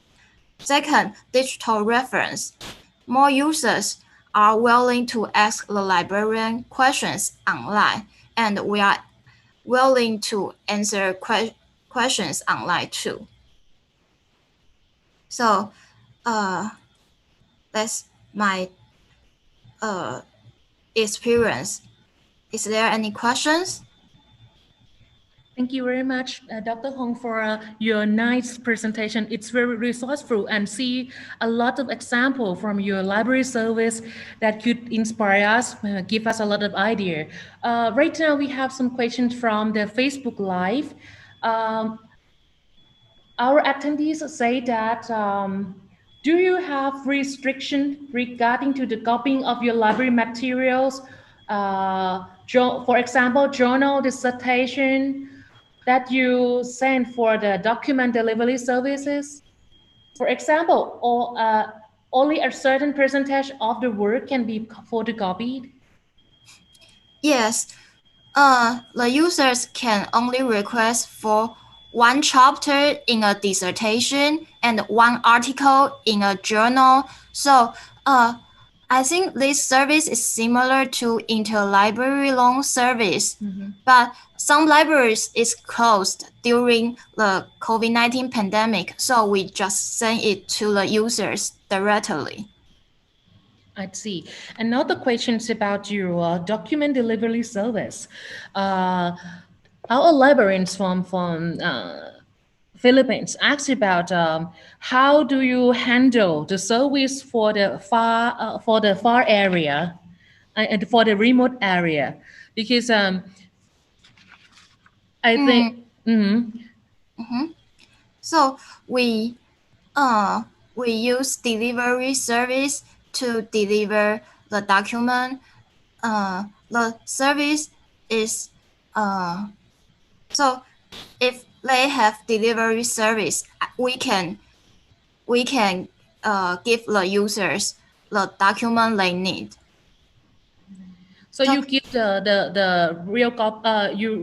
Second, digital reference. More users are willing to ask the librarian questions online, and we are willing to answer questions online too. So that's my experience. Is there any questions? Thank you very much, Dr. Hong, for your nice presentation. It's very resourceful and see a lot of example from your library service that could inspire us, give us a lot of idea. Right now, we have some questions from the Facebook Live. Our attendees say that, do you have restriction regarding to the copying of your library materials? For example, journal, dissertation, that you send for the document delivery services. For example, only a certain percentage of the work can be photocopied. Yes, the users can only request for one chapter in a dissertation and one article in a journal. So I think this service is similar to interlibrary loan service, but some libraries is closed during the COVID-19 pandemic, so we just send it to the users directly. I see. Another question is about your document delivery service. Our librarians from Philippines asked about how do you handle the service for the far area and for the remote area, because I think. So we use delivery service to deliver the document. The service is so if they have delivery service, we can give the users the document they need. So you give the real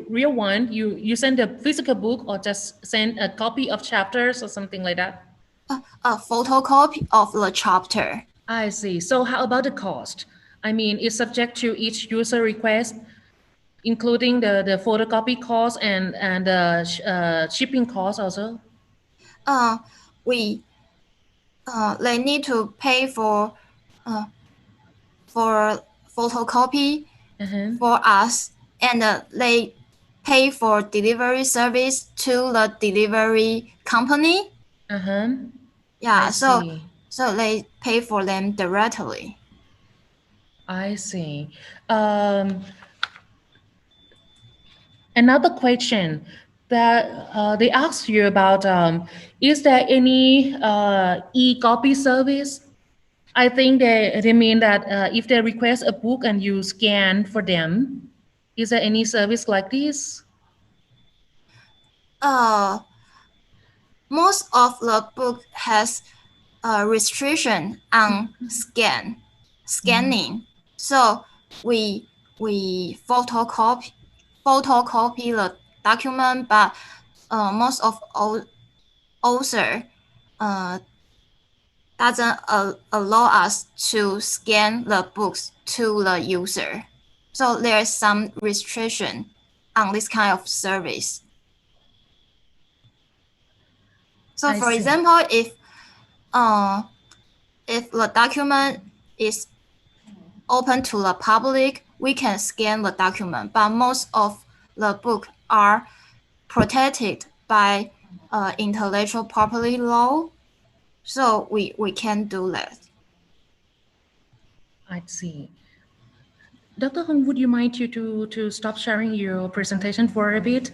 real one. You send a physical book or just send a copy of chapters or something like that. A photocopy of the chapter. I see. So how about the cost? I mean, it's subject to each user request, including the photocopy cost and the shipping cost also. They need to pay for photocopy for us, and they pay for delivery service to the delivery company. Yeah, so they pay for them directly. I see. Another question that they asked you about, is there any e-copy service? I think they mean that if they request a book and you scan for them, is there any service like this? Most of the book has a restriction on scanning. So we photocopy the document, but most of author doesn't allow us to scan the books to the user. So there's some restriction on this kind of service. So for example, if the document is open to the public, we can scan the document, but most of the books are protected by intellectual property law, so we can't do that. I see. Dr. Hong, would you mind to stop sharing your presentation for a bit?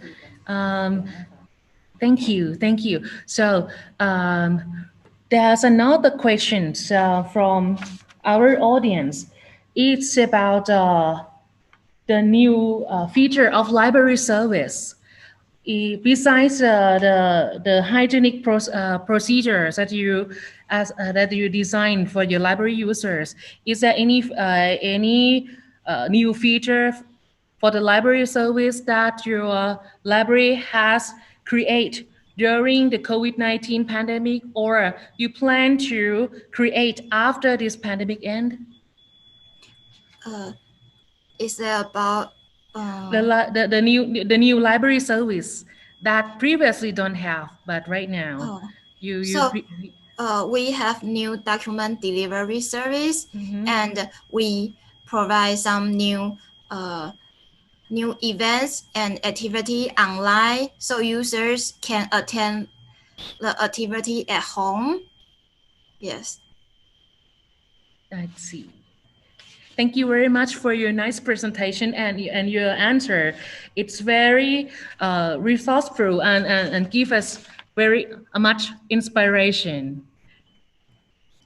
Thank you. So there's another question from our audience. It's about the new feature of library service. Besides the hygienic procedures that you design for your library users, is there any new feature for the library service that your library has created during the COVID-19 pandemic, or you plan to create after this pandemic end? Is there about The new library service that previously don't have, but right now Oh. you So we have new document delivery service, and we provide some new events and activity online, so users can attend the activity at home. Yes. Let's see. Thank you very much for your nice presentation and your answer. It's very resourceful and give us very much inspiration.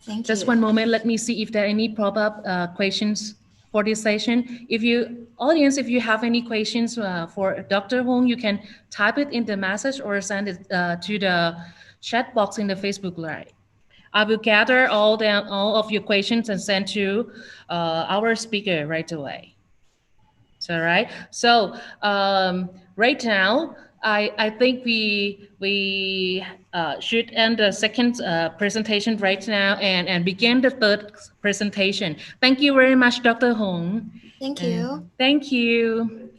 Thank Just you. one moment. Let me see if there are any pop-up questions for this session. If you, audience, if you have any questions for Dr. Hong, you can type it in the message or send it to the chat box in the Facebook Live. I will gather all of your questions and send to our speaker right away. So, right. So right now, I think we should end the second presentation right now and begin the third presentation. Thank you very much, Dr. Hong. Thank you. Thank you.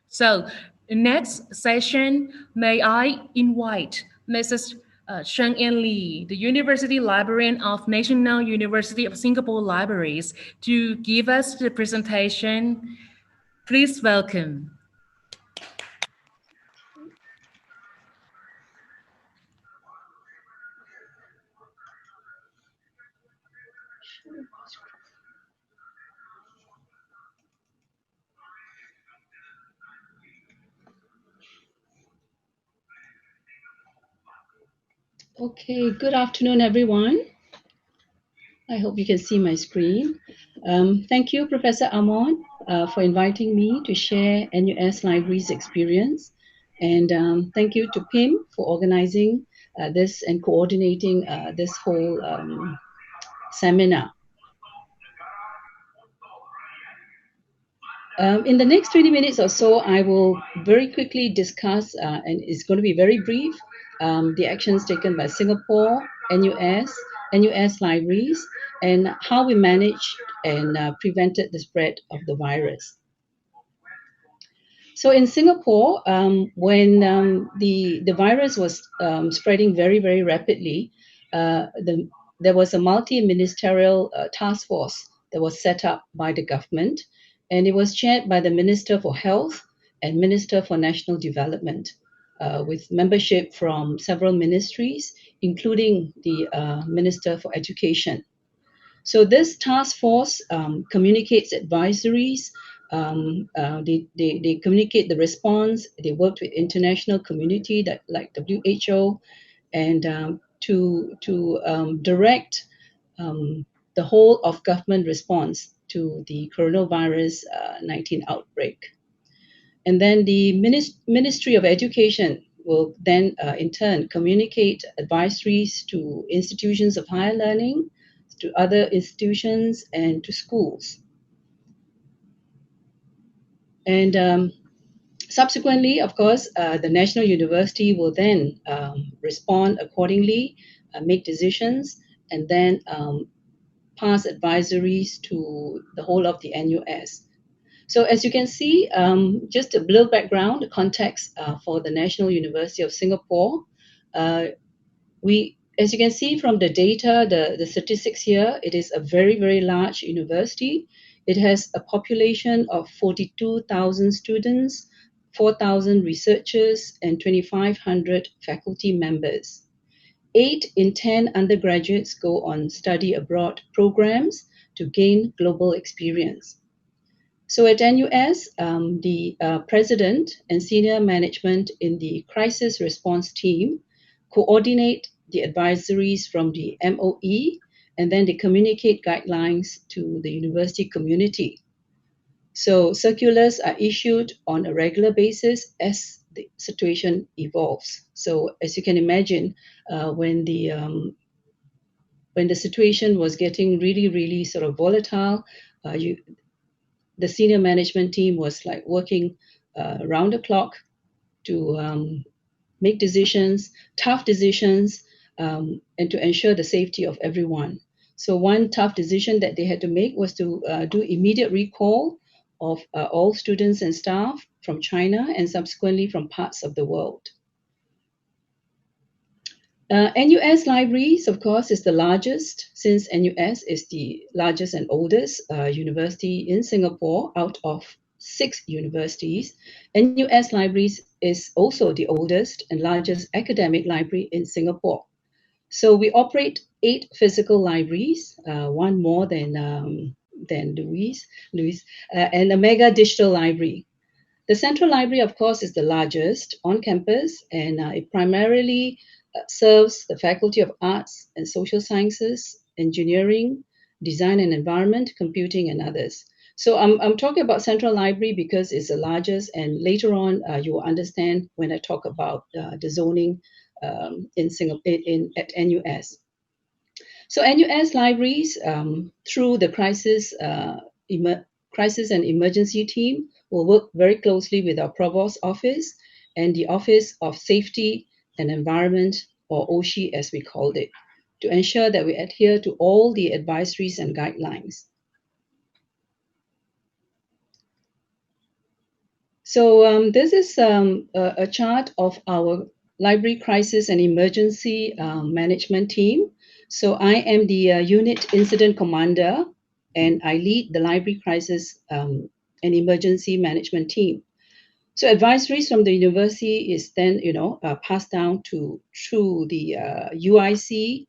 So the next session, may I invite Mrs. Sheng En Lee, the University Librarian of National University of Singapore Libraries, to give us the presentation. Please welcome. Okay, good afternoon, everyone. I hope you can see my screen. Thank you, Professor Amon, for inviting me to share NUS Library's experience. And thank you to Pim for organizing this and coordinating this whole seminar. In the next 20 minutes or so, I will very quickly discuss, and it's going to be very brief, the actions taken by Singapore, NUS libraries, and how we managed and prevented the spread of the virus. So in Singapore, when the virus was spreading very, very rapidly, there was a multi-ministerial task force that was set up by the government, and it was chaired by the Minister for Health and Minister for National Development, with membership from several ministries, including the Minister for Education. So this task force communicates advisories, they communicate the response, they worked with international community that like WHO, and to direct the whole of government response to the coronavirus 19 outbreak. And then the Ministry of Education will then in turn communicate advisories to institutions of higher learning, to other institutions, and to schools. And subsequently, of course, the National University will then respond accordingly, make decisions, and then pass advisories to the whole of the NUS. So as you can see, just a little background, the context for the National University of Singapore. As you can see from the data, the statistics here, it is a very, very large university. It has a population of 42,000 students, 4,000 researchers, and 2,500 faculty members. 8 in 10 undergraduates go on study abroad programs to gain global experience. So at NUS, the president and senior management in the crisis response team coordinate the advisories from the MOE, and then they communicate guidelines to the university community. So circulars are issued on a regular basis as the situation evolves. So as you can imagine, when the situation was getting really, really sort of volatile, the senior management team was like working around the clock to make decisions, tough decisions, and to ensure the safety of everyone. So one tough decision that they had to make was to do immediate recall of all students and staff from China and subsequently from parts of the world. NUS Libraries, of course, is the largest, since NUS is the largest and oldest university in Singapore out of 6 universities. NUS Libraries is also the oldest and largest academic library in Singapore. So we operate 8 physical libraries, one more than Louis, and a mega digital library. The Central Library, of course, is the largest on campus, and it primarily serves the Faculty of Arts and Social Sciences, Engineering, Design and Environment, Computing, and others. So I'm talking about Central Library because it's the largest, and later on you will understand when I talk about the zoning in Singapore at NUS. So NUS Libraries, through the crisis and emergency team, will work very closely with our Provost Office and the Office of Safety and Environment, or OSHI as we called it, to ensure that we adhere to all the advisories and guidelines. So this is a chart of our library crisis and emergency management team. So I am the unit incident commander, and I lead the library crisis and emergency management team. So advisories from the university is then, passed down through the UIC.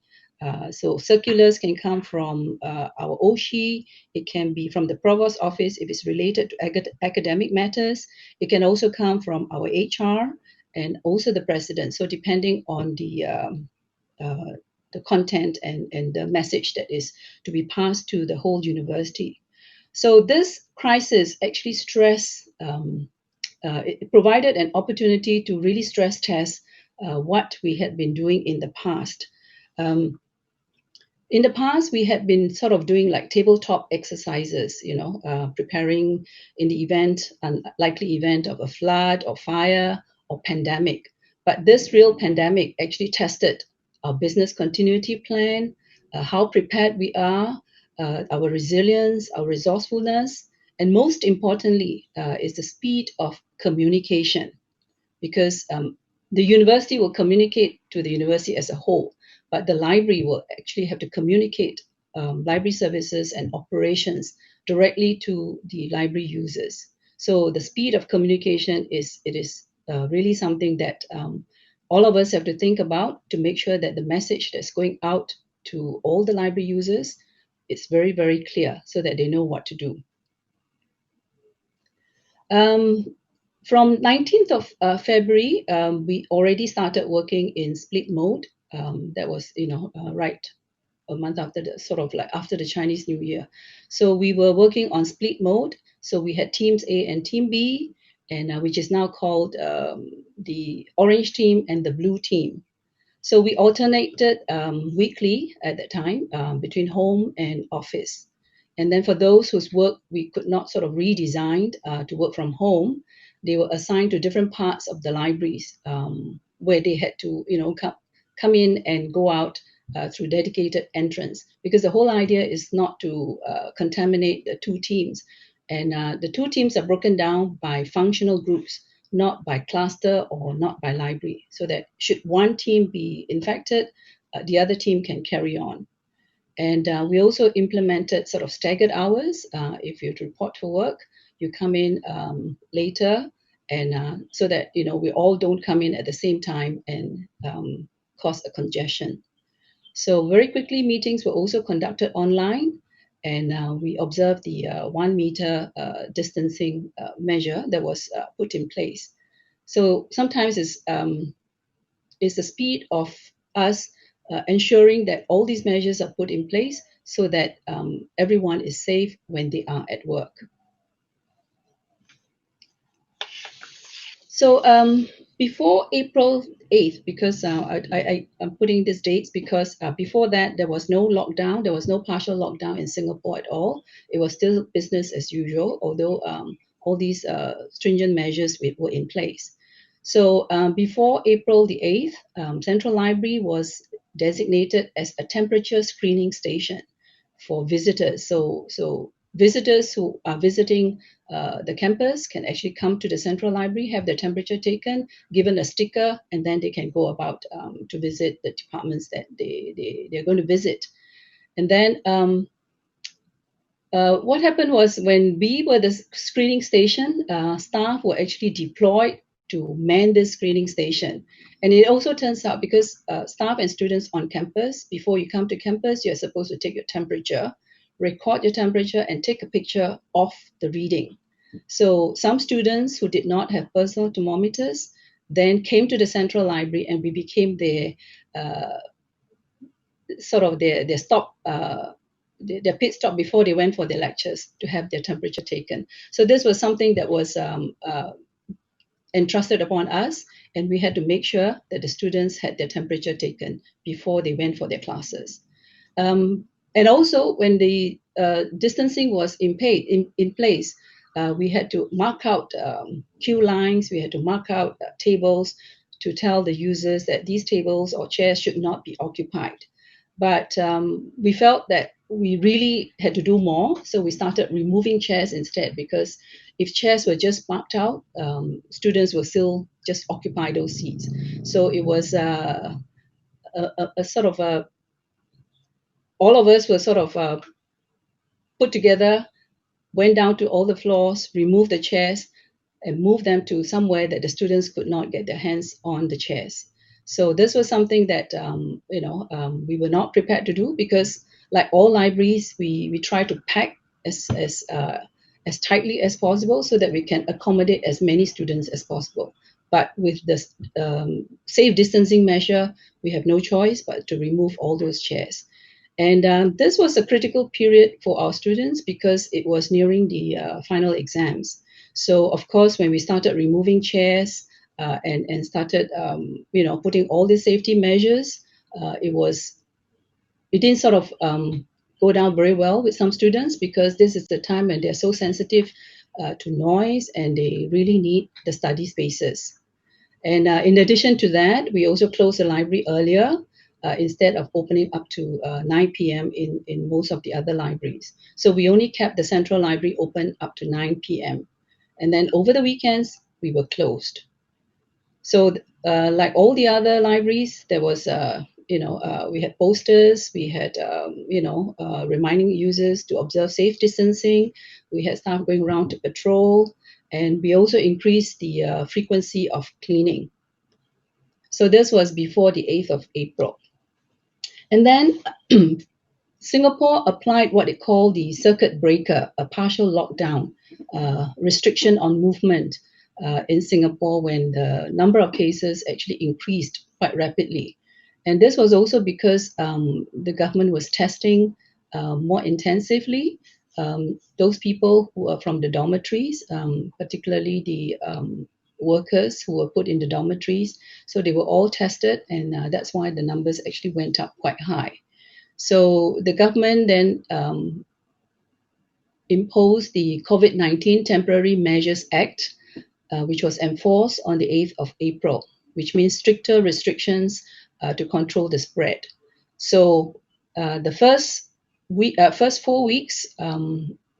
So circulars can come from our OSHI. It can be from the Provost Office if it's related to academic matters. It can also come from our HR and also the president. So depending on the content and the message that is to be passed to the whole university. So this crisis actually it provided an opportunity to really stress test what we had been doing in the past. In the past, we had been sort of doing like tabletop exercises, preparing in the unlikely event of a flood or fire or pandemic. But this real pandemic actually tested our business continuity plan, how prepared we are, our resilience, our resourcefulness, and most importantly is the speed of communication, because the university will communicate to the university as a whole, but the library will actually have to communicate library services and operations directly to the library users. So the speed of communication is really something that all of us have to think about to make sure that the message that's going out to all the library users is very, very clear so that they know what to do. From 19th of February, we already started working in split mode. That was, right a month after after the Chinese New Year. So we were working on split mode. So we had teams A and team B, and which is now called the orange team and the blue team. So we alternated weekly at that time between home and office. And then for those whose work we could not sort of redesign to work from home, they were assigned to different parts of the libraries where they had to, come in and go out through dedicated entrance, because the whole idea is not to contaminate the two teams. And the two teams are broken down by functional groups, not by cluster or not by library, so that should one team be infected, the other team can carry on. And we also implemented sort of staggered hours. If you report for work, you come in later, and so that we all don't come in at the same time and cause a congestion. So very quickly, meetings were also conducted online, and we observed the 1 meter distancing measure that was put in place. So sometimes it's the speed of us ensuring that all these measures are put in place so that everyone is safe when they are at work. So before April 8th, because I'm putting these dates because before that, there was no lockdown. There was no partial lockdown in Singapore at all. It was still business as usual, although all these stringent measures were in place. So before April the 8th, Central Library was designated as a temperature screening station for visitors. So visitors who are visiting the campus can actually come to the central library, have their temperature taken, given a sticker, and then they can go about to visit the departments that they're going to visit. And then what happened was when we were the screening station, staff were actually deployed to man this screening station. And it also turns out because staff and students on campus, before you come to campus, you're supposed to take your temperature, record your temperature, and take a picture of the reading. So some students who did not have personal thermometers then came to the central library, and we became their sort of their stop, their pit stop before they went for their lectures to have their temperature taken. So this was something that was entrusted upon us, and we had to make sure that the students had their temperature taken before they went for their classes. And also, when the distancing was in place, we had to mark out queue lines, we had to mark out tables to tell the users that these tables or chairs should not be occupied. But we felt that we really had to do more, so we started removing chairs instead, because if chairs were just marked out, students will still just occupy those seats. So it was a sort of a, all of us were sort of put together, went down to all the floors, removed the chairs, and moved them to somewhere that the students could not get their hands on the chairs. So this was something that we were not prepared to do, because like all libraries, we try to pack as tightly as possible so that we can accommodate as many students as possible. But with the safe distancing measure, we have no choice but to remove all those chairs. And this was a critical period for our students because it was nearing the final exams. So of course, when we started removing chairs and started, putting all the safety measures, it didn't sort of go down very well with some students, because this is the time when they're so sensitive to noise and they really need the study spaces. And in addition to that, we also closed the library earlier instead of opening up to 9 p.m. in most of the other libraries. So we only kept the central library open up to 9 p.m. And then over the weekends, we were closed. So like all the other libraries, there was, we had posters, we had, reminding users to observe safe distancing. We had staff going around to patrol, and we also increased the frequency of cleaning. So this was before the 8th of April. And then Singapore applied what it called the circuit breaker, a partial lockdown, restriction on movement in Singapore when the number of cases actually increased quite rapidly. And this was also because the government was testing more intensively those people who are from the dormitories, particularly the workers who were put in the dormitories. So they were all tested, and that's why the numbers actually went up quite high. So the government then imposed the COVID-19 Temporary Measures Act, which was enforced on the 8th of April, which means stricter restrictions to control the spread. So the first 4 weeks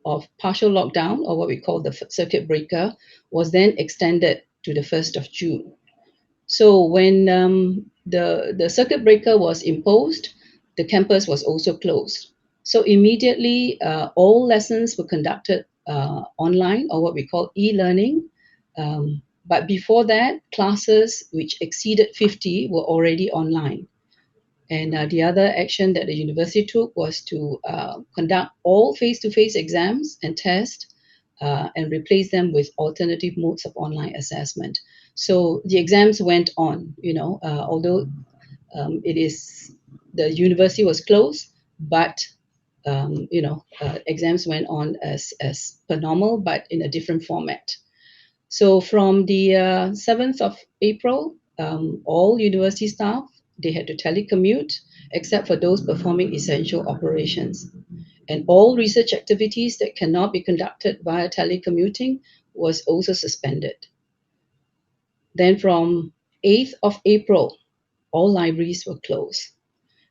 of partial lockdown, or what we call the circuit breaker, was then extended to the 1st of June. So when the circuit breaker was imposed, the campus was also closed. So immediately, all lessons were conducted online, or what we call e-learning. But before that, classes which exceeded 50 were already online. And the other action that the university took was to conduct all face-to-face exams and tests and replace them with alternative modes of online assessment. So the exams went on, although the university was closed, but exams went on as per normal, but in a different format. So from the 7th of April, all university staff, they had to telecommute, except for those performing essential operations. And all research activities that cannot be conducted via telecommuting was also suspended. Then from 8th of April, all libraries were closed.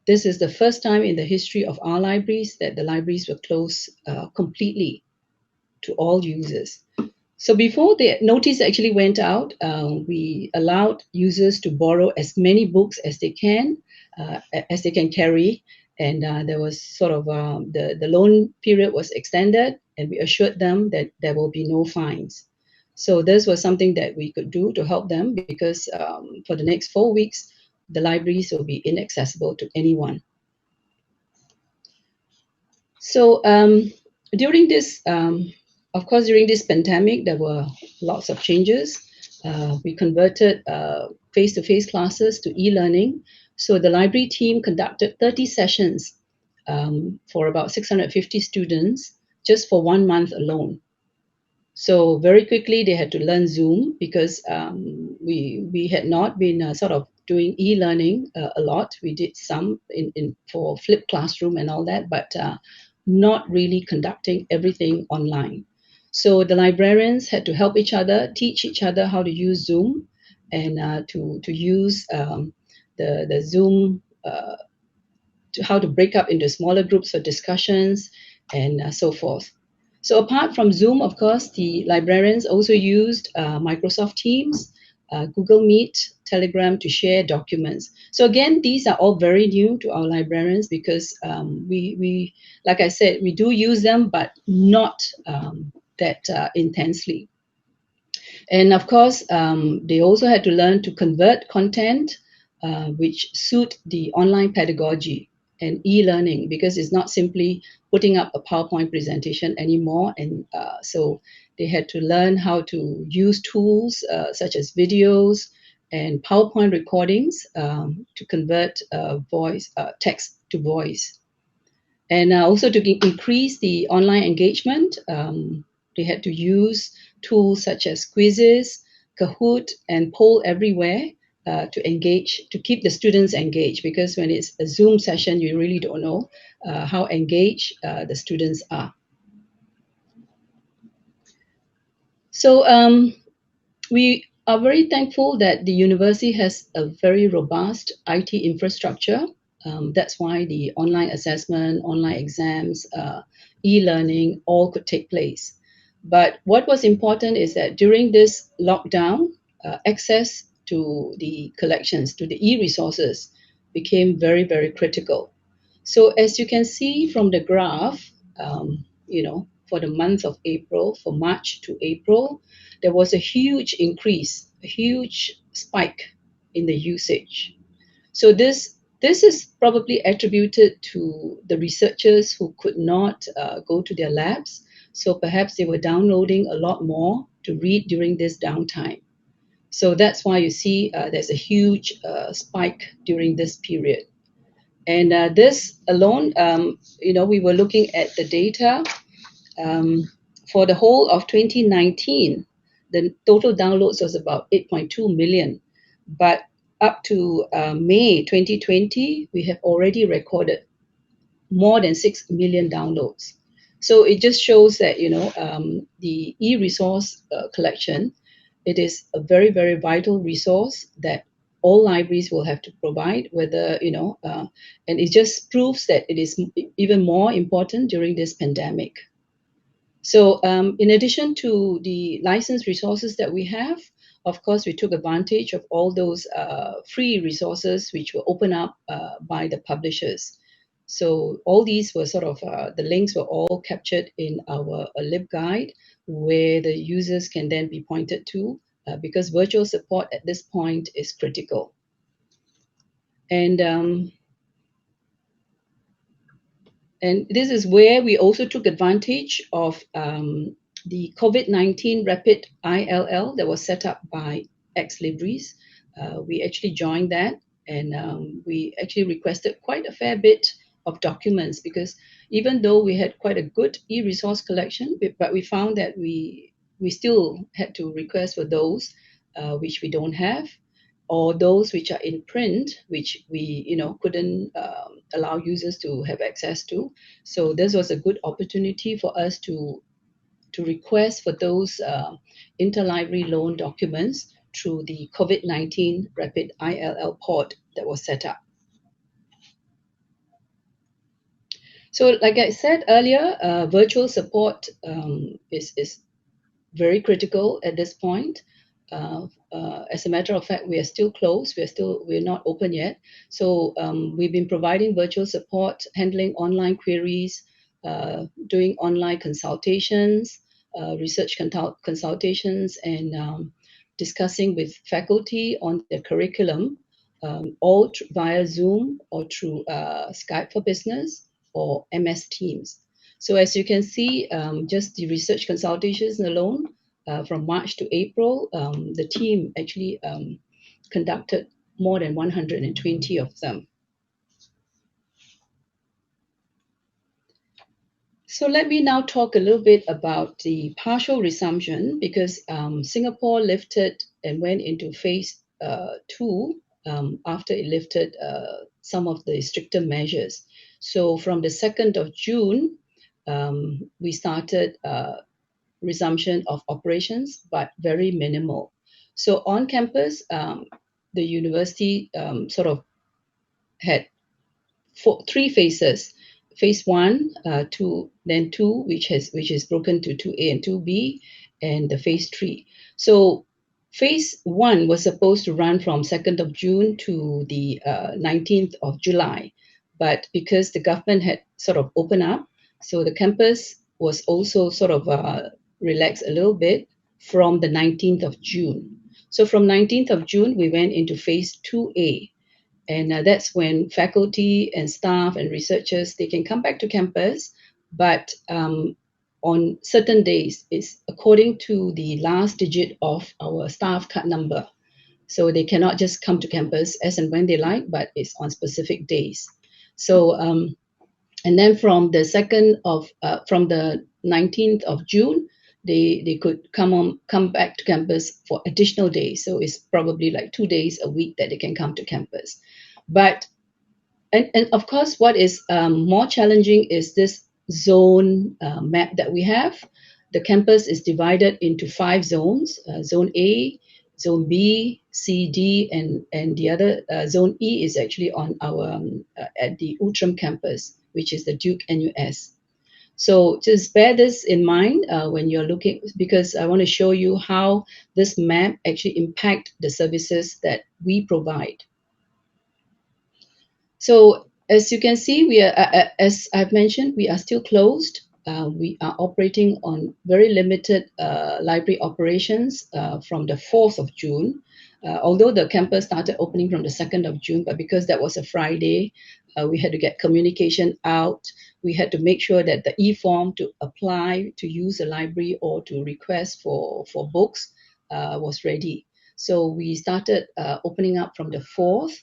this is the first time in the history of our libraries that the libraries were closed completely to all users. So before the notice actually went out, we allowed users to borrow as many books as they can carry, and there was sort of the loan period was extended, and we assured them that there will be no fines. So this was something that we could do to help them, because for the next 4 weeks, the libraries will be inaccessible to anyone. So during this, of course, during this pandemic, there were lots of changes. We converted face-to-face classes to e-learning. So the library team conducted 30 sessions for about 650 students just for 1 month alone. So very quickly they had to learn Zoom, because we had not been sort of doing e-learning a lot. We did some for flipped classroom and all that, but not really conducting everything online. So the librarians had to help each other, teach each other how to use Zoom, and to use the Zoom, how to break up into smaller groups for discussions, and so forth. So apart from Zoom, of course, the librarians also used Microsoft Teams, Google Meet, Telegram to share documents. So again, these are all very new to our librarians, because we, like I said, we do use them, but not that intensely. And of course, they also had to learn to convert content which suit the online pedagogy and e-learning, because it's not simply putting up a PowerPoint presentation anymore. And so they had to learn how to use tools such as videos and PowerPoint recordings to convert text to voice. And also to increase the online engagement, they had to use tools such as quizzes, Kahoot, and Poll Everywhere to engage, to keep the students engaged, because when it's a Zoom session, you really don't know how engaged the students are. So we are very thankful that the university has a very robust IT infrastructure. That's why the online assessment, online exams, e-learning all could take place. But what was important is that during this lockdown, access to the collections, to the e-resources became very, very critical. So as you can see from the graph, for the month of April, from March to April, there was a huge increase, a huge spike in the usage. So this is probably attributed to the researchers who could not go to their labs. So perhaps they were downloading a lot more to read during this downtime. So that's why you see there's a huge spike during this period. And this alone, we were looking at the data for the whole of 2019. The total downloads was about 8.2 million. But up to May 2020, we have already recorded more than 6 million downloads. So it just shows that, the e-resource collection, it is a very, very vital resource that all libraries will have to provide, whether, and it just proves that it is even more important during this pandemic. So in addition to the licensed resources that we have, of course, we took advantage of all those free resources which were opened up by the publishers. So all these were sort of, the links were all captured in our LibGuide, where the users can then be pointed to, because virtual support at this point is critical. And this is where we also took advantage of the COVID-19 Rapid ILL that was set up by Ex-Libris. We actually joined that, and we actually requested quite a fair bit of documents, because even though we had quite a good e-resource collection, but we found that we still had to request for those which we don't have, or those which are in print, which we couldn't allow users to have access to. So this was a good opportunity for us to request for those interlibrary loan documents through the COVID-19 Rapid ILL port that was set up. So like I said earlier, virtual support is very critical at this point. As a matter of fact, we are still closed. We're not open yet. So we've been providing virtual support, handling online queries, doing online consultations, research consultations, and discussing with faculty on their curriculum, all via Zoom or through Skype for Business or MS Teams. So as you can see, just the research consultations alone, from March to April, the team actually conducted more than 120 of them. So let me now talk a little bit about the partial resumption, because Singapore lifted and went into phase 2 after it lifted some of the stricter measures. So from the 2nd of June, we started resumption of operations, but very minimal. So on campus, the university sort of had three phases. Phase 1, 2, then 2, which is broken to 2A and 2B, and the phase 3. So phase 1 was supposed to run from 2nd of June to the 19th of July, but because the government had sort of opened up, so the campus was also sort of relaxed a little bit from the 19th of June. So from 19th of June, we went into phase 2A, and that's when faculty and staff and researchers, they can come back to campus, but on certain days, it's according to the last digit of our staff card number. So they cannot just come to campus as and when they like, but it's on specific days. So, and then from the from the 19th of June, they could come back to campus for additional days. So it's probably like 2 days a week that they can come to campus. But and of course, what is more challenging is this zone map that we have. The campus is divided into 5 zones: Zone A, Zone B, C, D, and the other Zone E is actually on our at the Outram campus, which is the Duke NUS. So just bear this in mind when you're looking, because I want to show you how this map actually impact the services that we provide. So as you can see, we are, as I've mentioned, we are still closed. We are operating on very limited library operations from the 4th of June. Although the campus started opening from the 2nd of June, but because that was a Friday, we had to get communication out. We had to make sure that the e-form to apply to use a library or to request for books was ready. So we started opening up from the 4th.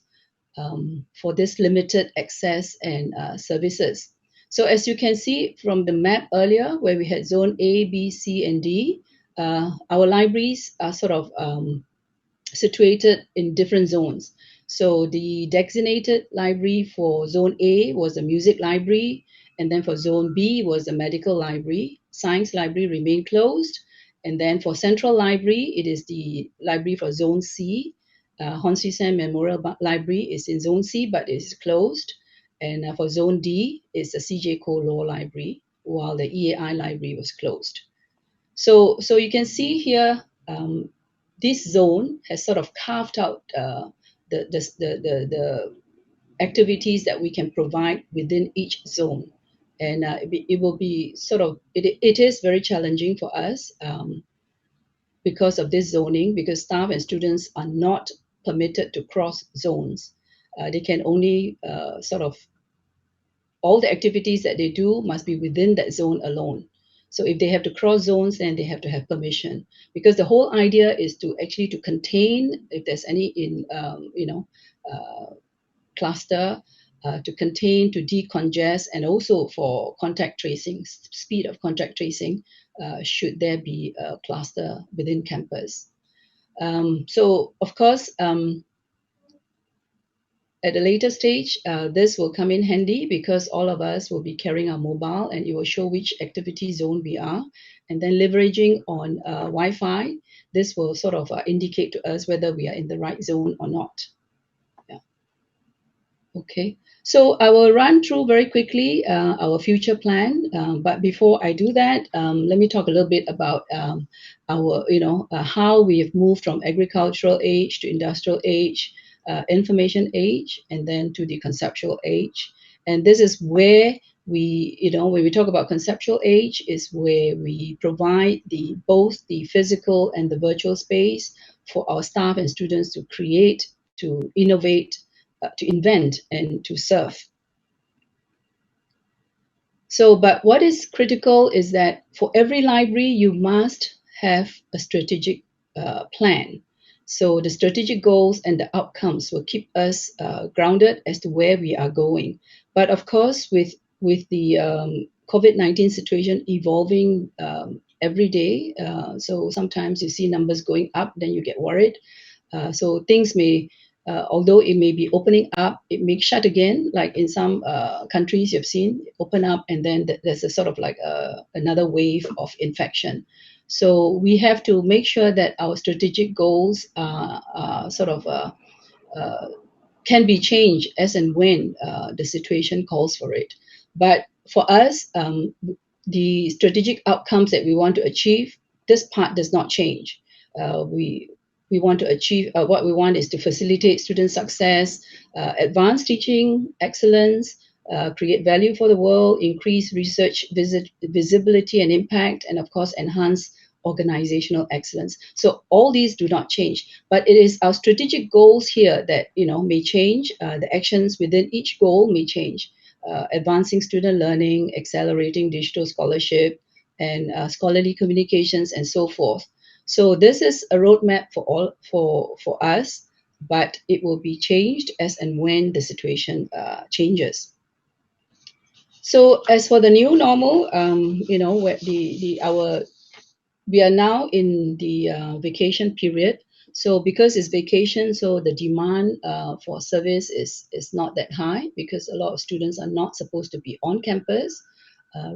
For this limited access and services. So as you can see from the map earlier, where we had zone A, B, C, and D, our libraries are sort of situated in different zones. So the designated library for zone A was the music library, and then for zone B was the medical library. Science library remained closed. And then for central library, it is the library for zone C. Hon Sui Sen Memorial Library is in Zone C, but it is closed. And for Zone D, it's the CJ Koh Law Library, while the EAI Library was closed. So you can see here, this zone has sort of carved out the activities that we can provide within each zone. And it will be sort of, it is very challenging for us because of this zoning, because staff and students are not permitted to cross zones. They can only sort of, all the activities that they do must be within that zone alone. So if they have to cross zones, then they have to have permission, because the whole idea is to actually to contain, if there's any cluster, to contain, to decongest, and also for contact tracing, speed of contact tracing, should there be a cluster within campus. So of course, at a later stage, this will come in handy, because all of us will be carrying our mobile, and it will show which activity zone we are. And then leveraging on Wi-Fi, this will sort of indicate to us whether we are in the right zone or not. Yeah. Okay, so I will run through very quickly our future plan. But before I do that, let me talk a little bit about our, how we have moved from agricultural age to industrial age, information age, and then to the conceptual age. And this is where we, when we talk about conceptual age, is where we provide both the physical and the virtual space for our staff and students to create, to innovate, to invent, and to serve. So, but what is critical is that for every library, you must have a strategic plan. So the strategic goals and the outcomes will keep us grounded as to where we are going. But of course, with the COVID-19 situation evolving every day, so sometimes you see numbers going up, then you get worried. So things may, although it may be opening up, it may shut again. Like in some countries you've seen open up, and then there's a sort of like another wave of infection. So we have to make sure that our strategic goals sort of can be changed as and when the situation calls for it. But for us, the strategic outcomes that we want to achieve, this part does not change. We want to achieve, what we want is to facilitate student success, advance teaching excellence, create value for the world, increase research visibility and impact, and of course enhance organizational excellence. So all these do not change, but it is our strategic goals here that may change. The actions within each goal may change. Advancing student learning, accelerating digital scholarship, and scholarly communications, and so forth. So this is a roadmap for us, but it will be changed as and when the situation changes. So as for the new normal, where we are now in the vacation period. So because it's vacation, so the demand for service is not that high, because a lot of students are not supposed to be on campus.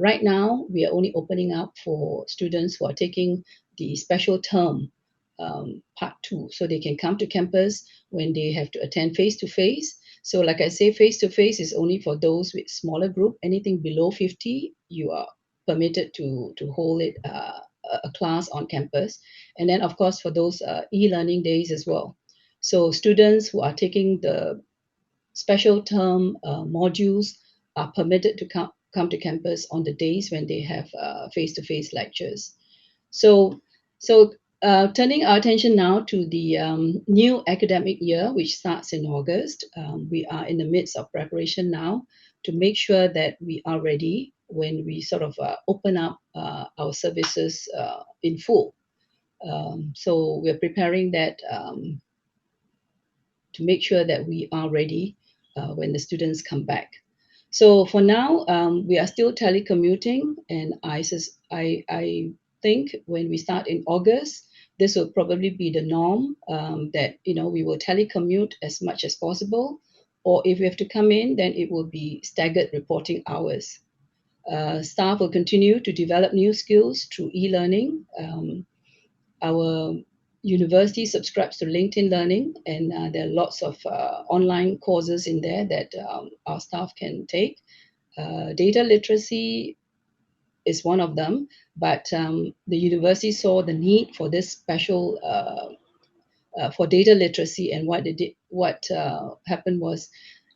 Right now, we are only opening up for students who are taking the special term part 2, so they can come to campus when they have to attend face-to-face. So like I say, face-to-face is only for those with smaller group. Anything below 50, you are permitted to hold it a class on campus. And then of course for those e-learning days as well. So students who are taking the special term modules are permitted to come to campus on the days when they have face-to-face lectures. So turning our attention now to the new academic year, which starts in August. We are in the midst of preparation now to make sure that we are ready when we sort of open up our services in full. So we're preparing that to make sure that we are ready when the students come back. So for now, we are still telecommuting, and I think when we start in August, this will probably be the norm, that we will telecommute as much as possible, or if we have to come in, then it will be staggered reporting hours. Staff will continue to develop new skills through e-learning. Our university subscribes to LinkedIn Learning, and there are lots of online courses in there that our staff can take. Data literacy is one of them, but the university saw the need for this special for data literacy, and what happened was,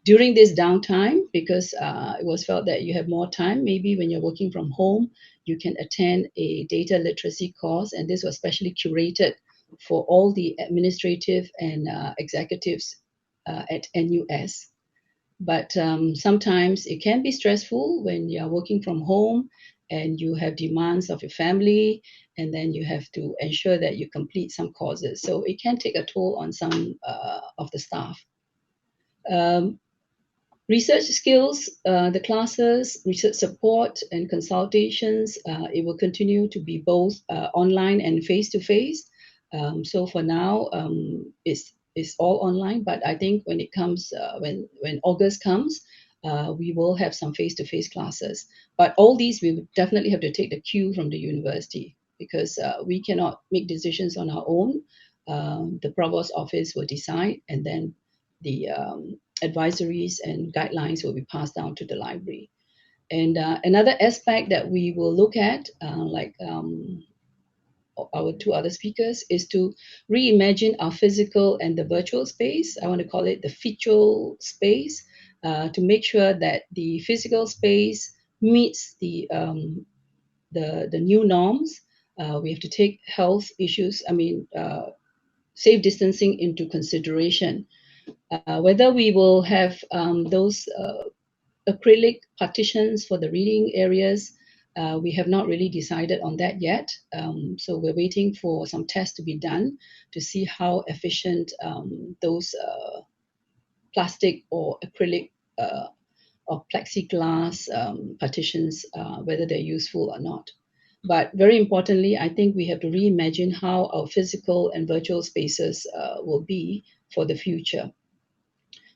during this downtime, because it was felt that you have more time, maybe when you're working from home, you can attend a data literacy course, and this was specially curated for all the administrative and executives at NUS. But sometimes it can be stressful when you are working from home and you have demands of your family, and then you have to ensure that you complete some courses. So it can take a toll on some of the staff. Research skills, the classes, research support and consultations, it will continue to be both online and face-to-face. So for now, it's all online, but I think when it comes, when August comes, we will have some face-to-face classes. But all these, we would definitely have to take the cue from the university, because we cannot make decisions on our own. The provost office will decide, and then the advisories and guidelines will be passed down to the library. And another aspect that we will look at, our two other speakers, is to reimagine our physical and the virtual space. I want to call it the virtual space, to make sure that the physical space meets the new norms. We have to take health issues, safe distancing into consideration. Whether we will have those acrylic partitions for the reading areas, we have not really decided on that yet. So we're waiting for some tests to be done to see how efficient those plastic or acrylic or plexiglass partitions, whether they're useful or not. But very importantly, I think we have to reimagine how our physical and virtual spaces will be for the future.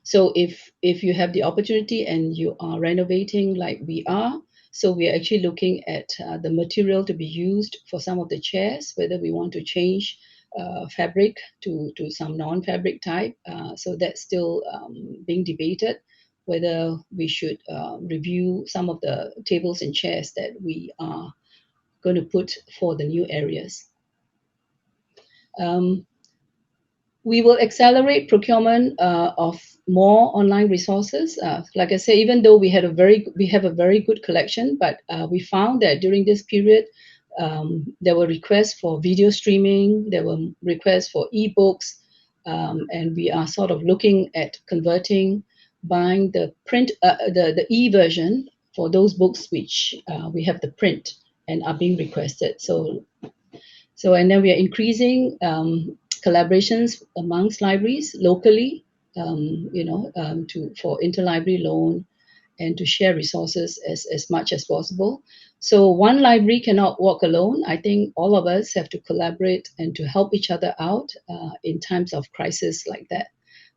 So if you have the opportunity and you are renovating like we are, so we are actually looking at the material to be used for some of the chairs, whether we want to change fabric to some non-fabric type. So that's still being debated, whether we should review some of the tables and chairs that we are going to put for the new areas. We will accelerate procurement of more online resources. Like I said, even though we have a very good collection, but we found that during this period, there were requests for video streaming, there were requests for ebooks, and we are sort of looking at converting, buying the print, the e-version for those books which we have the print and are being requested. So and then we are increasing collaborations amongst libraries locally, for interlibrary loan and to share resources as much as possible. So one library cannot walk alone. I think all of us have to collaborate and to help each other out in times of crisis like that,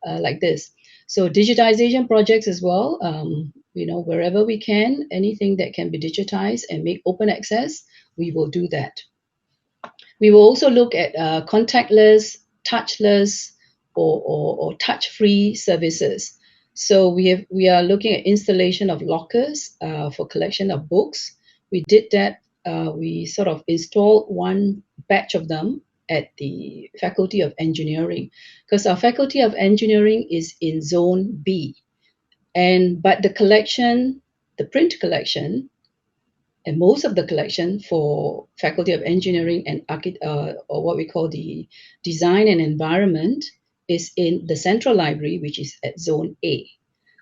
like this. So digitization projects as well, wherever we can, anything that can be digitized and make open access, we will do that. We will also look at contactless, touchless, or touch-free services. So we are looking at installation of lockers for collection of books. We did that. We sort of installed one batch of them at the Faculty of Engineering, because our Faculty of Engineering is in Zone B, but the collection, the print collection, and most of the collection for Faculty of Engineering and or what we call the Design and Environment is in the Central Library, which is at Zone A.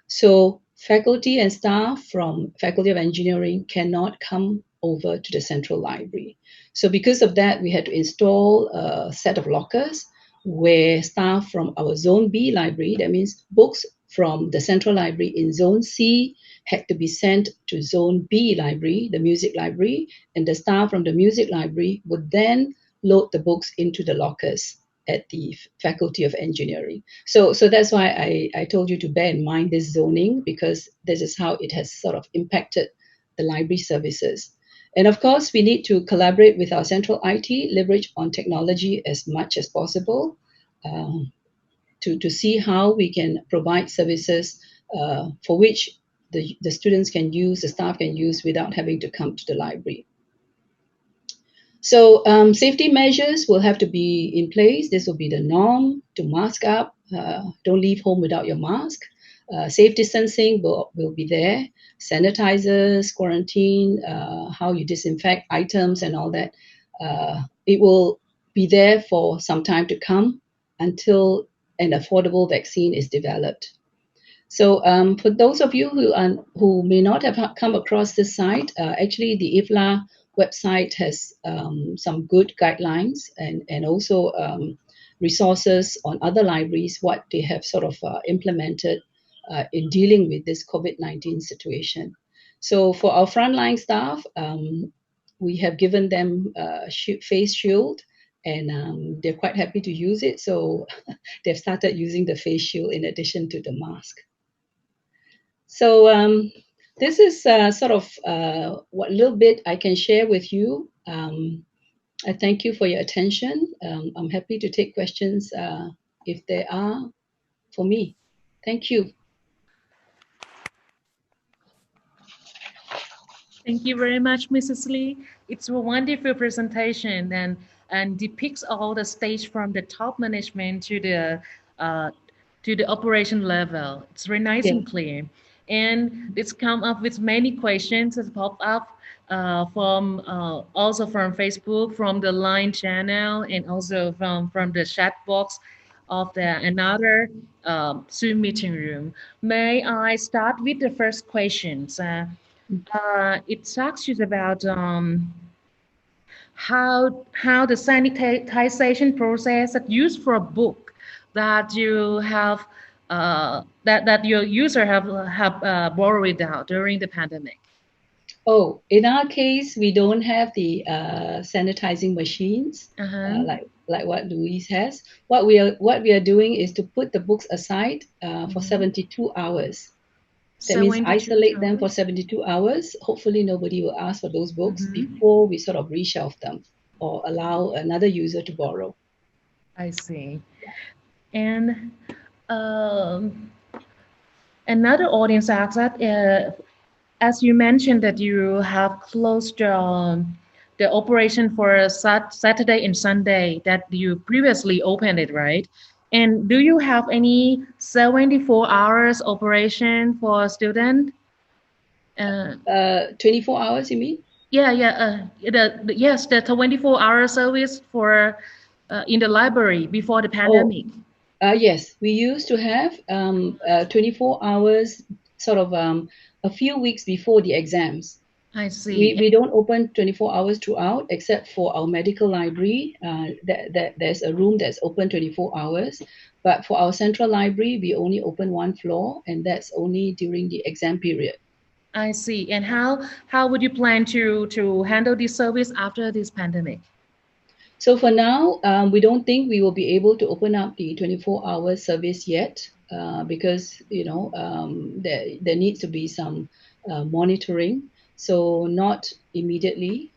So faculty and staff from Faculty of Engineering cannot come over to the Central Library. So because of that, we had to install a set of lockers where staff from our Zone B library, that means books from the Central Library in Zone C, had to be sent to Zone B library, the music library, and the staff from the music library would then load the books into the lockers at the Faculty of Engineering. So that's why I told you to bear in mind this zoning, because this is how it has sort of impacted the library services. And of course, we need to collaborate with our central IT, leverage on technology as much as possible to see how we can provide services for which the students can use, the staff can use without having to come to the library. So safety measures will have to be in place. This will be the norm, to mask up. Don't leave home without your mask. Safe distancing will be there. Sanitizers, quarantine, how you disinfect items and all that. It will be there for some time to come until an affordable vaccine is developed. So for those of you who may not have come across this site, actually the IFLA website has some good guidelines and also resources on other libraries, what they have sort of implemented in dealing with this COVID-19 situation. So for our frontline staff, we have given them face shield, and they're quite happy to use it. So they've started using the face shield in addition to the mask. So this is sort of what little bit I can share with you. I thank you for your attention. I'm happy to take questions if there are for me. Thank you. Thank you very much, Mrs. Lee. It's a wonderful presentation and depicts all the stage from the top management to the operation level. It's very nice Yeah. and clear. And it's come up with many questions that pop up from also from Facebook, from the Line channel, and also from the chat box of the another Zoom meeting room. May I start with the first questions? It talks you about how the sanitization process that used for a book that you have that your user have borrowed out during the pandemic. Oh, in our case, we don't have the sanitizing machines like what Louise has. What we are doing is to put the books aside for 72 hours. That means 72 isolate them for hours. 72 hours. Hopefully, nobody will ask for those books before we sort of reshelve them or allow another user to borrow. I see. And another audience asks that, as you mentioned that you have closed the operation for Saturday and Sunday that you previously opened it, right? And do you have any 74 hours operation for student? 24 hours, you mean? Yeah. Yes, the 24-hour service for in the library before the pandemic. Yes, we used to have 24 hours sort of a few weeks before the exams. I see. We don't open 24 hours throughout, except for our medical library. There's a room that's open 24 hours. But for our central library, we only open one floor, and that's only during the exam period. I see. And how would you plan to handle this service after this pandemic? So for now, we don't think we will be able to open up the 24-hour service yet because there needs to be some monitoring. So not immediately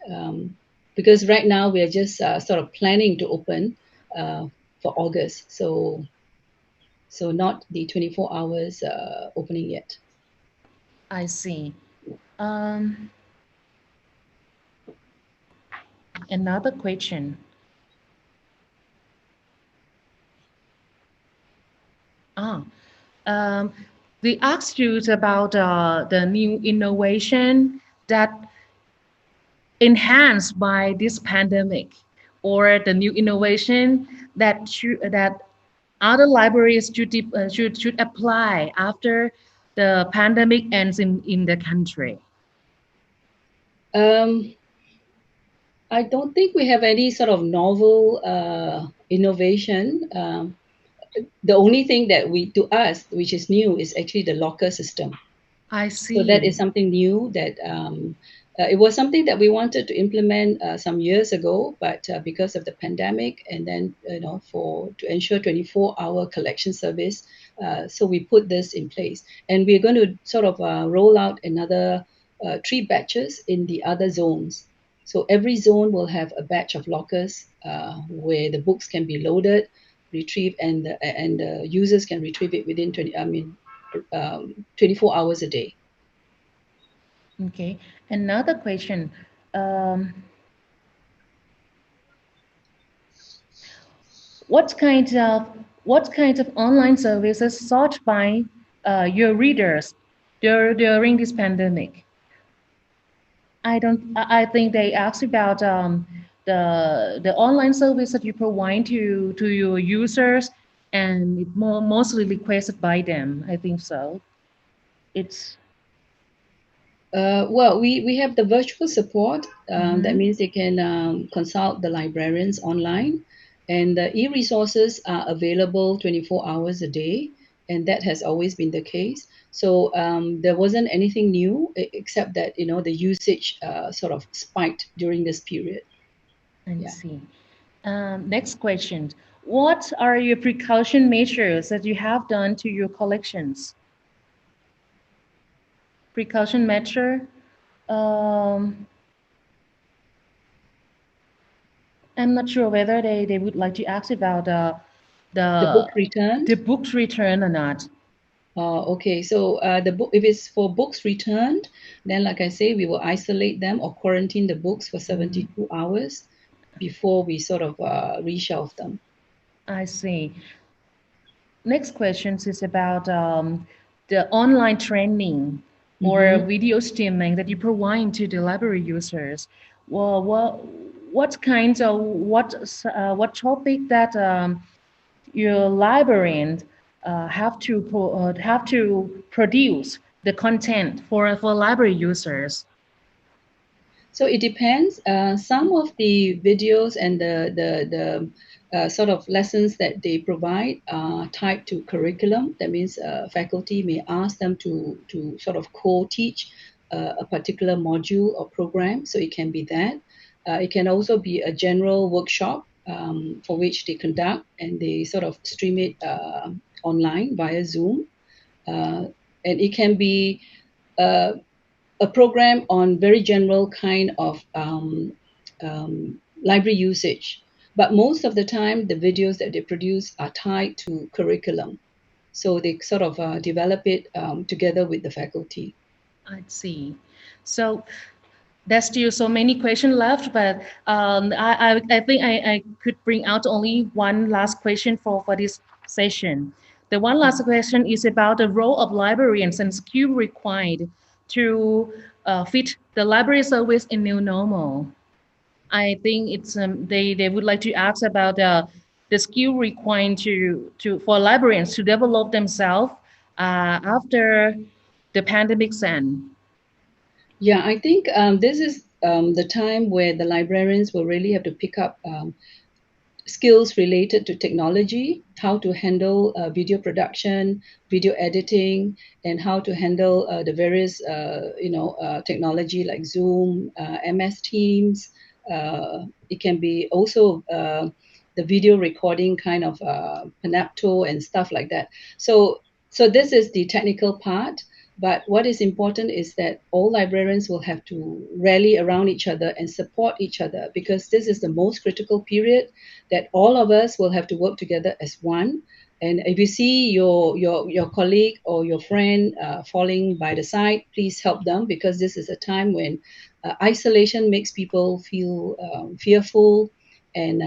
because right now we are just sort of planning to open for August. So not the 24 hours opening yet. I see. Another question. We asked you about the new innovation that enhanced by this pandemic, or the new innovation that other libraries should apply after the pandemic ends in the country. I don't think we have any sort of novel innovation. The only thing that to us, which is new, is actually the locker system. I see. So that is something new that it was something that we wanted to implement some years ago, but because of the pandemic, and then to ensure 24-hour collection service, so we put this in place, and we're going to sort of roll out another 3 batches in the other zones. So every zone will have a batch of lockers where the books can be loaded, retrieved, and the users can retrieve it within 24 hours a day. Okay. Another question. What kind of online services sought by your readers during this pandemic? I think they asked about the online service that you provide to your users, and it mostly requested by them. I think so. It's well, we have the virtual support. That means they can consult the librarians online, and the e-resources are available 24 hours a day, and that has always been the case. So there wasn't anything new except that the usage sort of spiked during this period. I see. Next question. What are your precaution measures that you have done to your collections? Precaution measure. I'm not sure whether they would like to ask about The book return. the book's return or not. Okay, so the book, if it's for books returned, then like I say, we will isolate them or quarantine the books for 72 hours before we sort of reshelve them. I see. Next question is about the online training or video streaming that you provide to the library users. Well, what kinds of what topic that your librarian have to produce the content for library users? So it depends. Some of the videos and the sort of lessons that they provide are tied to curriculum. That means faculty may ask them to sort of co-teach a particular module or program. So it can be that. It can also be a general workshop for which they conduct and they sort of stream it online via Zoom. And it can be a program on very general kind of library usage. But most of the time, the videos that they produce are tied to curriculum. So they sort of develop it together with the faculty. I see. So there's still so many questions left, but I think I could bring out only one last question for this session. The one last question is about the role of librarians and skill required to fit the library service in new normal. I think it's they would like to ask about the skill required for librarians to develop themselves after the pandemic's end. Yeah, I think this is the time where the librarians will really have to pick up skills related to technology, how to handle video production, video editing, and how to handle the various technology like Zoom, MS Teams. It can be also the video recording kind of Panapto and stuff like that. So this is the technical part. But what is important is that all librarians will have to rally around each other and support each other, because this is the most critical period that all of us will have to work together as one. And if you see your colleague or your friend falling by the side, please help them, because this is a time when isolation makes people feel fearful, and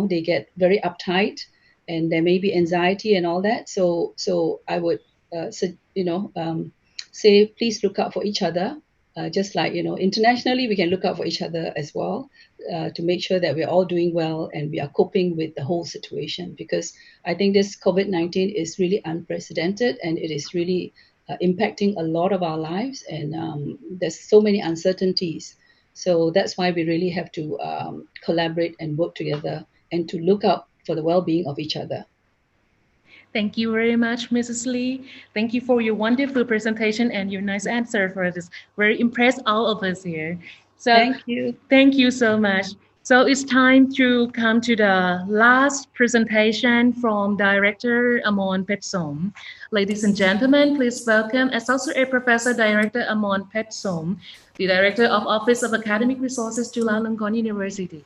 they get very uptight, and there may be anxiety and all that. So I would say please look out for each other, just like internationally we can look out for each other as well, to make sure that we're all doing well and we are coping with the whole situation, because I think this COVID-19 is really unprecedented, and it is really impacting a lot of our lives, and there's so many uncertainties. So that's why we really have to collaborate and work together and to look out for the well-being of each other. Thank you very much, Mrs. Lee. Thank you for your wonderful presentation and your nice answer for this. Very impressed all of us here. So Thank you. Thank you so much. So it's time to come to the last presentation from Director Amon Petsom. Ladies and gentlemen, please welcome Associate Professor Director Amon Petsom, the Director of Office of Academic Resources, Chulalongkorn University.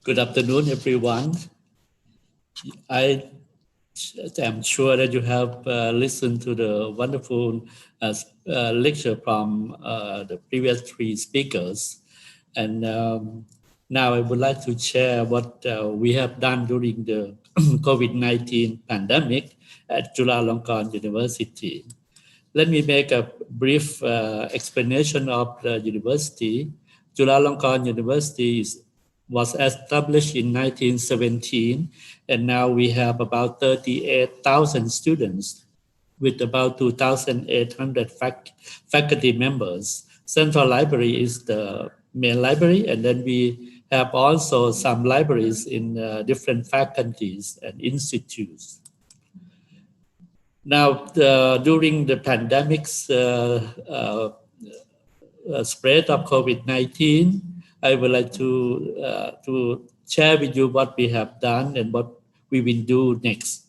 Good afternoon, everyone. I am sure that you have listened to the wonderful lecture from the previous three speakers. And now I would like to share what we have done during the COVID-19 pandemic at Chulalongkorn University. Let me make a brief explanation of the university. Chulalongkorn University was established in 1917, and now we have about 38,000 students with about 2,800 faculty members. Central Library is the main library, and then we have also some libraries in different faculties and institutes. Now, during the pandemic's spread of COVID-19, I would like to share with you what we have done and what we will do next.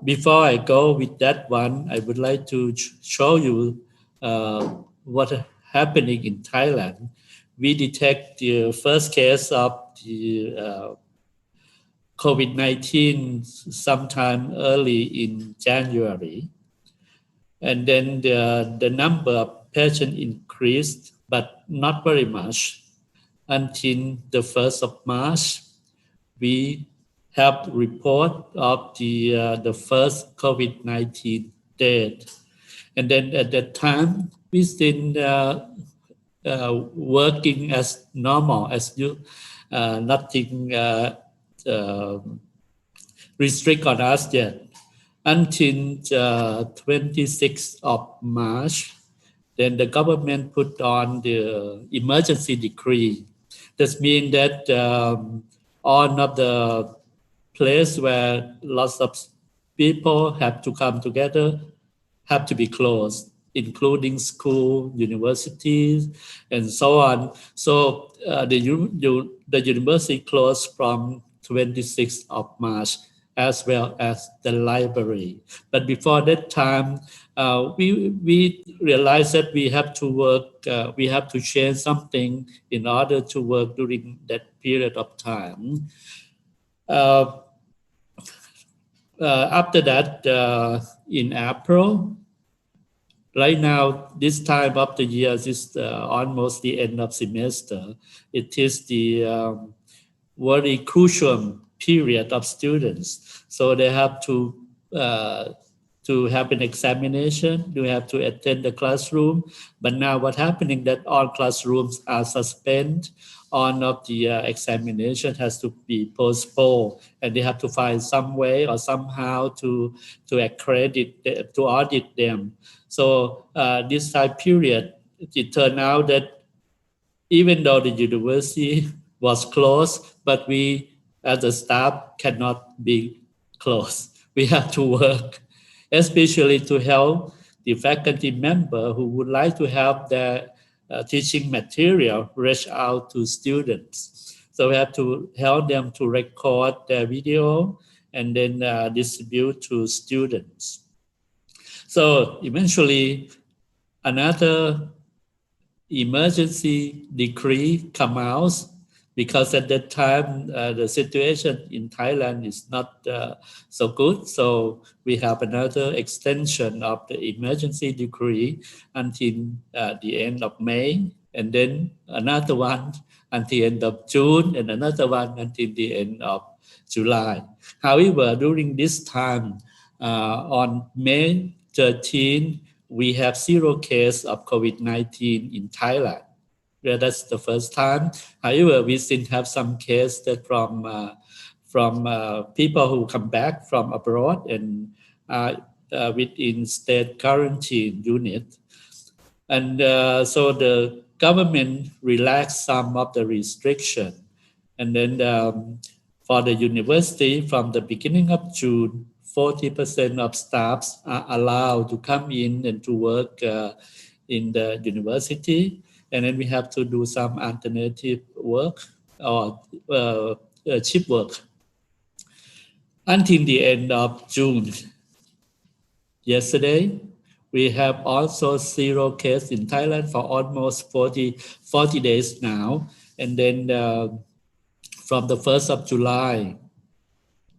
before I go with that one, I would like to show you what happening in Thailand. We detect the first case of the COVID-19 sometime early in January. And then the number of patients increased, but not very much. Until the 1st of March, we have report of the first COVID-19 death. And then at that time, we still working as normal, as you, nothing restrict on us yet. Until 26th of March, then the government put on the emergency decree. That means that all of the place where lots of people have to come together have to be closed, including school, universities, and so on. So the university closed from 26th of March, as well as the library. But before that time, we realized that we have to work, we have to change something in order to work during that period of time. After that, in April, right now, this time of the year is almost the end of semester. It is the very crucial period of students. So they have to have an examination, you have to attend the classroom. But now what's happening that all classrooms are suspended. All of the examination has to be postponed, and they have to find some way or somehow to accredit, to audit them. So this time period, it turned out that even though the university was closed, but we as a staff cannot be closed. We have to work, especially to help the faculty member who would like to have their teaching material reach out to students. So we have to help them to record their video and then distribute to students. So eventually, another emergency decree come out, because at that time the situation in Thailand is not so good. So we have another extension of the emergency decree until the end of May, and then another one until the end of June, and another one until the end of July. However, during this time, on May 13, we have 0 case of COVID-19 in Thailand. Yeah, that's the first time. However, we still have some cases that from people who come back from abroad and within state quarantine unit. And so the government relaxed some of the restriction. And then for the university, from the beginning of June, 40% of staffs are allowed to come in and to work in the university. And then we have to do some alternative work or shift work until the end of June. Yesterday, we have also 0 cases in Thailand for almost 40 days now. And then from the 1st of July,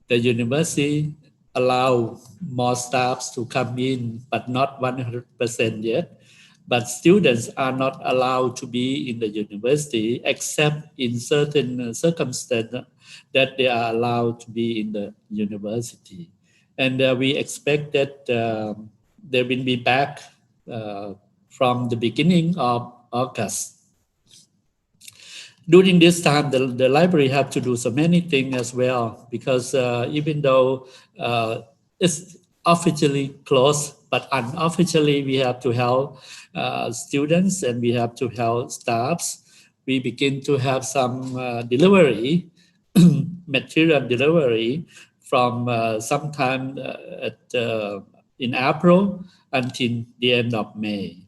the university allow more staffs to come in, but not 100% yet. But students are not allowed to be in the university except in certain circumstances that they are allowed to be in the university. And we expect that they will be back from the beginning of August. During this time, the library have to do so many things as well, because even though it's officially closed, but unofficially we have to help students and we have to help staffs. We begin to have some delivery, material delivery from sometime in April until the end of May.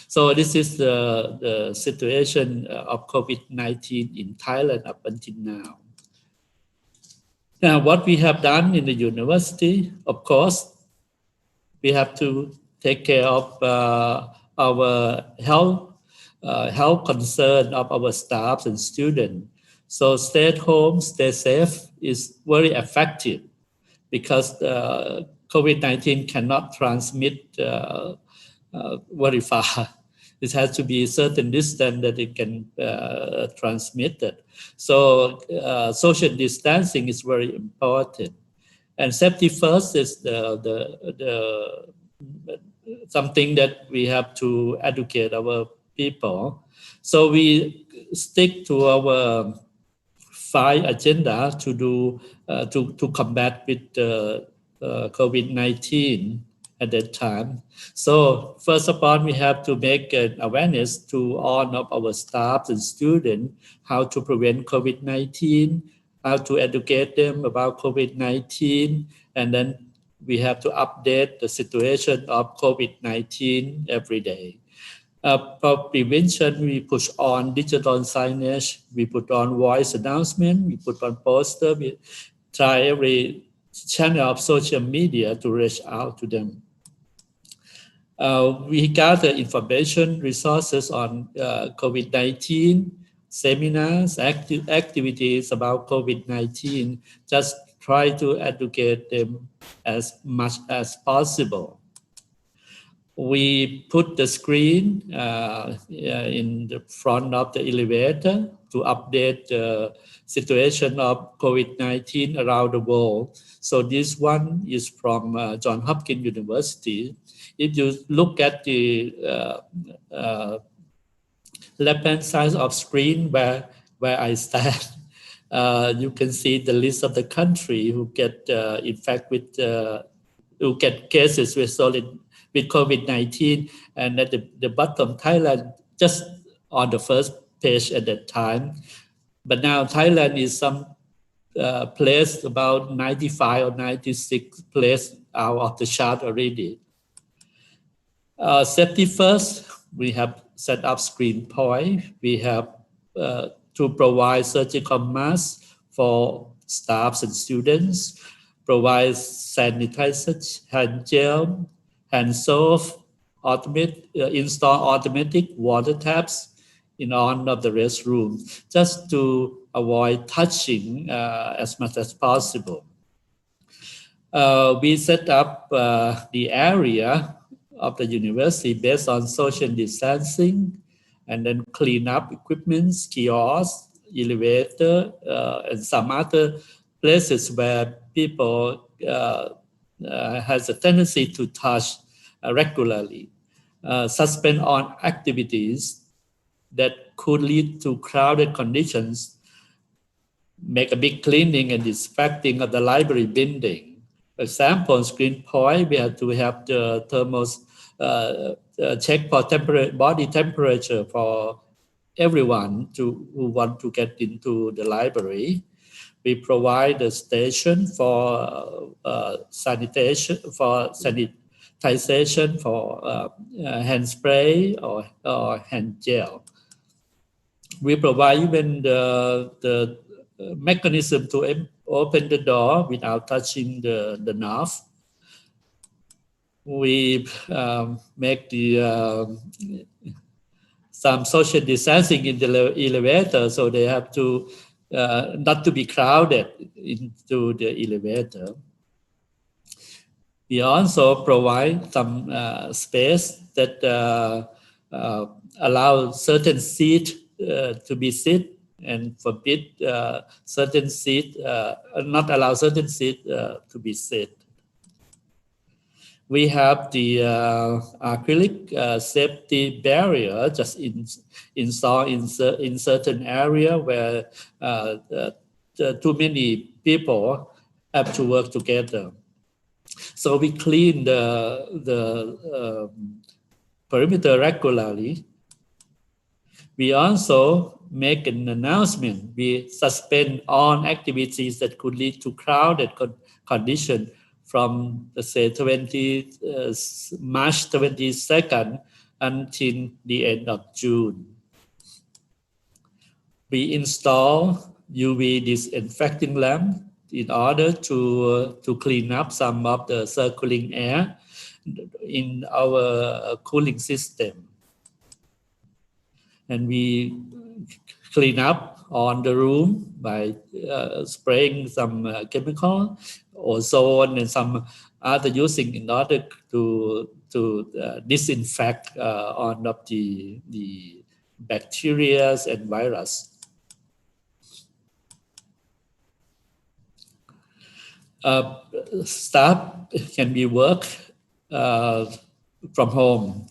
So this is the situation of COVID-19 in Thailand up until now. Now, what we have done in the university, of course, we have to take care of our health concern of our staff and students. So stay at home, stay safe is very effective because COVID-19 cannot transmit very far. It has to be a certain distance that it can transmit it. So social distancing is very important. And safety first is the something that we have to educate our people. So we stick to our 5 agenda to do to combat with COVID-19 at that time. So first of all, we have to make an awareness to all of our staff and students how to prevent COVID-19, how to educate them about COVID-19, and then we have to update the situation of COVID-19 every day. For prevention, we push on digital signage, we put on voice announcement, we put on poster, we try every channel of social media to reach out to them. We gather information resources on COVID-19, seminars, activities about COVID-19, just try to educate them as much as possible. We put the screen in the front of the elevator to update the situation of COVID-19 around the world. So this one is from Johns Hopkins University. If you look at the left-hand side of screen where I stand, you can see the list of the country who get infected with, who get cases with COVID-19, and at the bottom, Thailand, just on the first page at that time. But now Thailand is some place about 95 or 96 place out of the chart already. Safety first, we have set up screen point. We have to provide surgical masks for staffs and students, provide sanitizer, hand gel, hand soap, install automatic water taps in all of the restrooms, just to avoid touching as much as possible. We set up the area of the university based on social distancing, and then clean up equipment, kiosks, elevator, and some other places where people has a tendency to touch regularly. Suspend on activities that could lead to crowded conditions, make a big cleaning and disinfecting of the library building. For example, on screen point, we have to have the thermos check for body temperature for everyone who want to get into the library. We provide a station for sanitization, for hand spray or hand gel. We provide even the mechanism to open the door without touching the knob. We make some social distancing in the elevator, so they have to not to be crowded into the elevator. We also provide some space that allow certain seat to be sit and forbid certain seat, not allow certain seat to be sit. We have the acrylic safety barrier just installed in certain area where too many people have to work together. So we clean the perimeter regularly. We also make an announcement. We suspend all activities that could lead to crowded condition from, let's say, March 22nd until the end of June. We install UV disinfecting lamp in order to clean up some of the circulating air in our cooling system. And we clean up on the room by spraying some chemical, ozone, and some other using in order to disinfect all of the bacteria and virus. Staff can be work from home.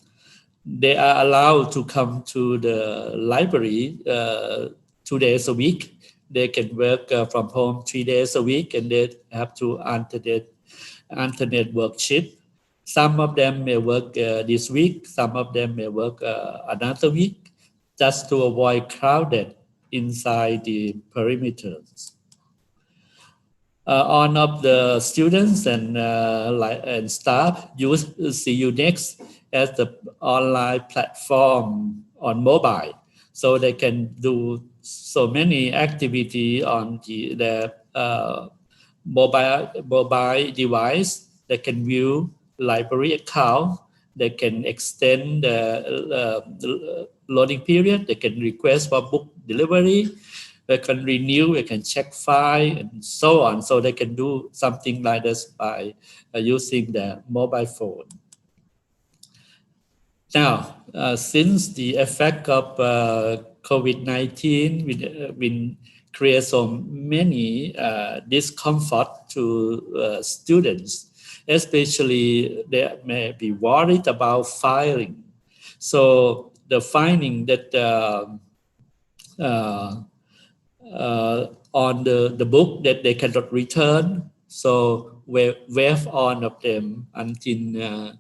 They are allowed to come to the library 2 days a week. They can work from home 3 days a week, and they have to alternate work shift. Some of them may work this week, some of them may work another week, just to avoid crowded inside the perimeters. All of the students and staff use CU Next as the online platform on mobile, so they can do so many activity on their mobile device. They can view library account. They can extend the loading period. They can request for book delivery. They can renew, they can check file, and so on. So they can do something like this by using the mobile phone. Now, since the effect of COVID-19 will create so many discomfort to students, especially they may be worried about filing. So the finding that on the book that they cannot return, so we waive all of them until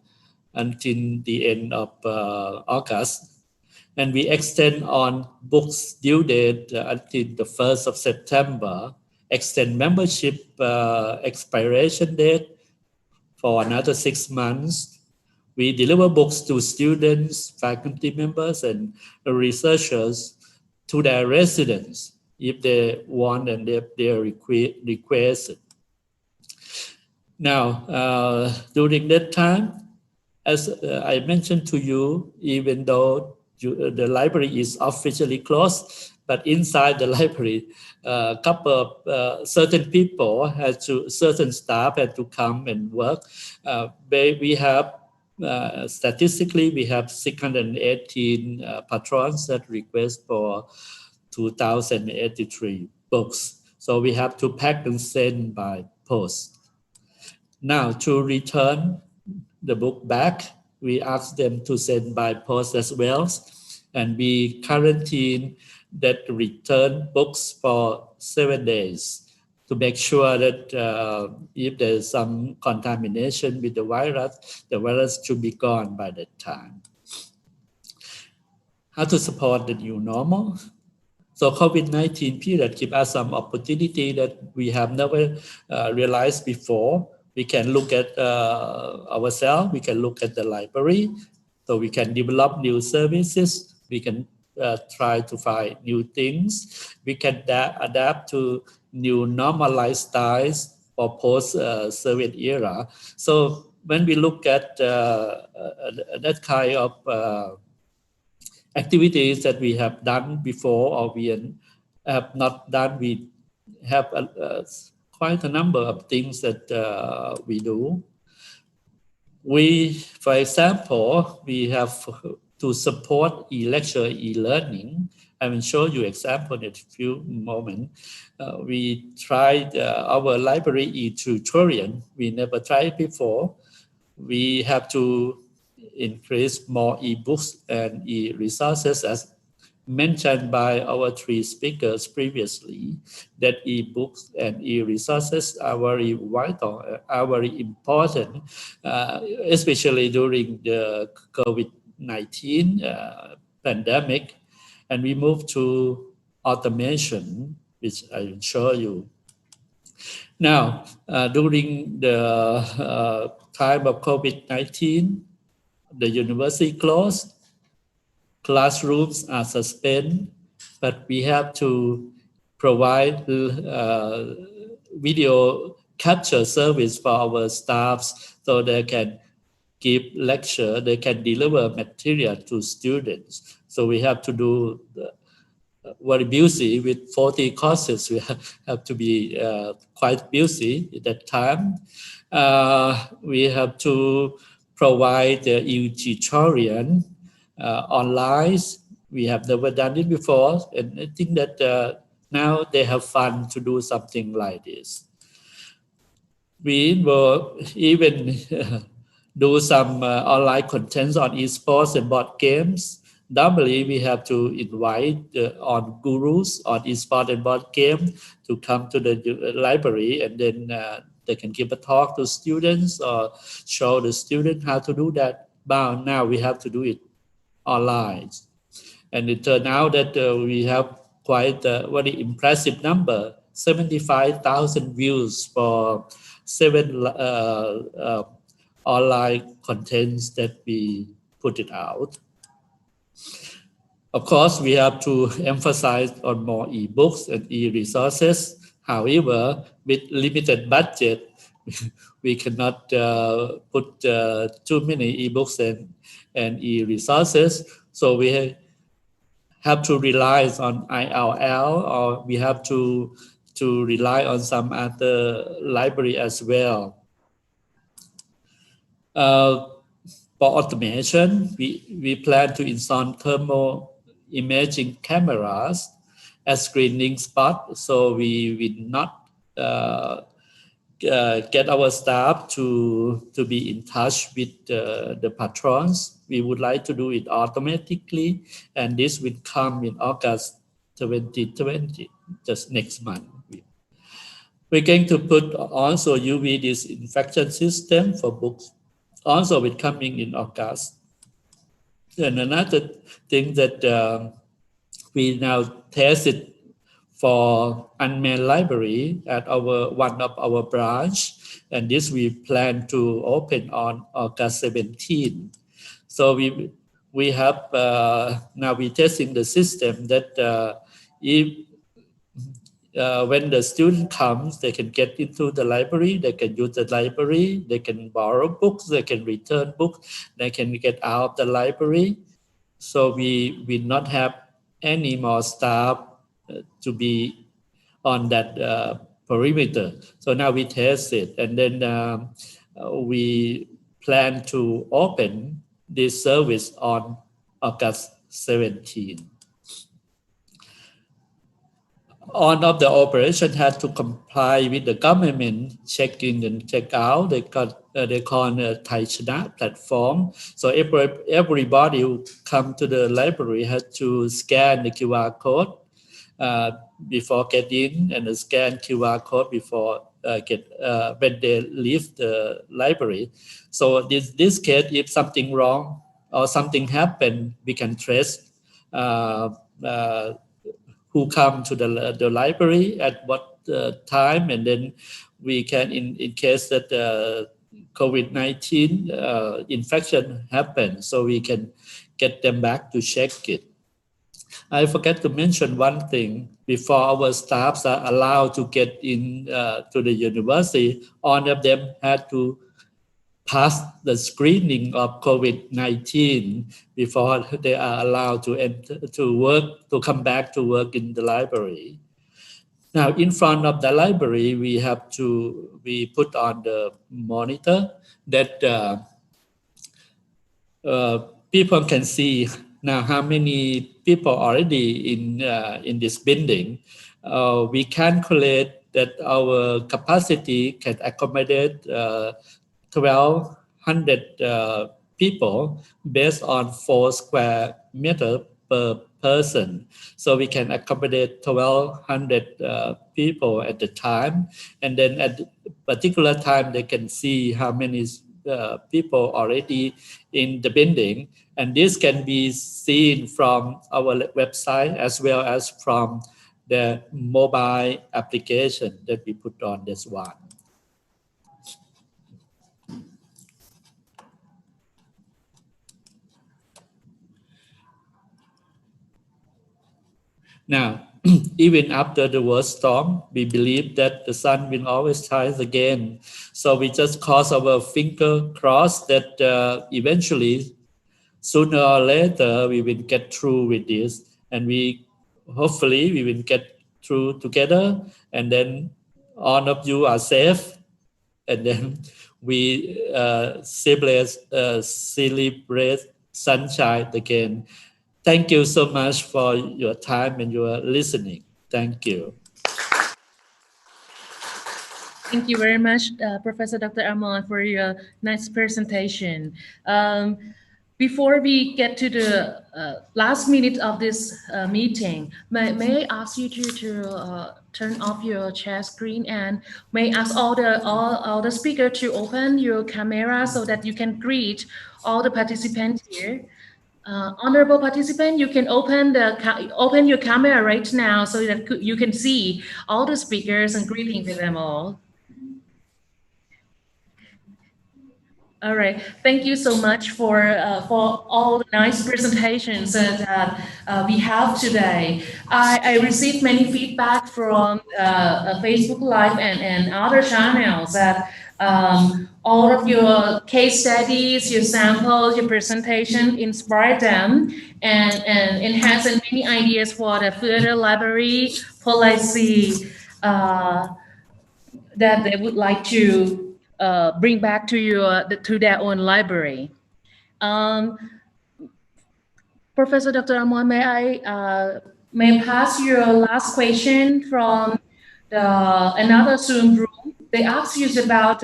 the end of August, and we extend on books due date until the 1st of September, extend membership expiration date for another 6 months. We deliver books to students, faculty members, and researchers to their residents if they want and if they request it. Now, during that time, as I mentioned to you, even though the library is officially closed, but inside the library, a couple of certain people certain staff had to come and work. We have statistically, we have 618 patrons that request for 2,083 books. So we have to pack and send by post. Now, to return the book back, we ask them to send by post as well. And we quarantine that return books for 7 days to make sure that if there's some contamination with the virus should be gone by that time. How to support the new normal? So COVID-19 period give us some opportunity that we have never realized before. We can look at ourselves, we can look at the library, so we can develop new services, we can try to find new things, we can adapt to new normal lifestyles for post-Soviet era. So when we look at that kind of activities that we have done before or we have not done, we have quite a number of things that we do. For example, we have to support e-lecture, e-learning. I will show you example in a few moments. We tried our library e-tutorial. We never tried before. We have to increase more e-books and e-resources as mentioned by our 3 speakers previously, that e-books and e-resources are very vital, are very important, especially during the COVID-19 pandemic. And we move to automation, which I will show you. Now, during the time of COVID-19, the university closed, classrooms are suspended, but we have to provide video capture service for our staffs, so they can give lecture, they can deliver material to students. So we have to do very busy with 40 courses. We have to be quite busy at that time. We have to provide the tutorial online. We have never done it before, and I think that now they have fun to do something like this. We will even do some online contents on esports and board games. Normally, we have to invite on gurus on esports and board game to come to the library, and then they can give a talk to students or show the student how to do that. But now we have to do it online. And it turned out that we have quite a very impressive number, 75,000 views for 7 online contents that we put it out. Of course, we have to emphasize on more ebooks and e-resources. However, with limited budget, we cannot put too many ebooks and e-resources. So we have to rely on IRL, or we have to rely on some other library as well. For automation, we plan to install thermal imaging cameras as screening spot, so we will not get our staff to be in touch with the patrons. We would like to do it automatically, and this will come in August 2020, just next month. We're going to put also UV disinfection system for books, also will coming in August. And another thing that we now tested for unmanned library at one of our branch, and this we plan to open on August 17. So we have now we testing the system that if when the student comes, they can get into the library, they can use the library, they can borrow books, they can return books, they can get out of the library. So we will not have any more staff to be on that perimeter. So now we test it, and then we plan to open this service on August 17. All of the operation had to comply with the government check-in and check-out. They call a Thai Chana platform. So everybody who come to the library had to scan the QR code before getting in, and scan QR code before when they leave the library. So this case, if something wrong or something happened, we can trace who come to the library at what time, and then we can, in case that COVID-19 infection happens, so we can get them back to check it. I forgot to mention one thing. Before our staffs are allowed to get in to the university, all of them had to pass the screening of COVID-19 before they are allowed to enter, to come back to work in the library. Now, in front of the library, we put on the monitor that people can see now how many people already in this building. We calculate that our capacity can accommodate 1,200 people based on 4 square meter per person. So we can accommodate 1,200 people at the time. And then at a particular time, they can see how many people already in the building. And this can be seen from our website as well as from the mobile application that we put on this one. Now, even after the worst storm, we believe that the sun will always rise again. So we just cross our finger cross that eventually, sooner or later, we will get through with this, and we hopefully we will get through together, and then all of you are safe, and then we celebrate sunshine again. Thank you so much for your time and your listening. Thank you. Thank you very much, Professor Dr. Amon, for your nice presentation. Before we get to the last minute of this meeting, may I ask you to turn off your chat screen, and may I ask all the speakers to open your camera so that you can greet all the participants here. Honorable participant, you can open your camera right now so that you can see all the speakers and greeting with them all. All right. Thank you so much for all the nice presentations that we have today. I received many feedback from Facebook Live and other channels that all of your case studies, your samples, your presentation inspired them and enhanced many ideas for the further library policy that they would like to bring back to their own library. Professor Dr. Amon, may I pass your last question from another Zoom room? They asked you about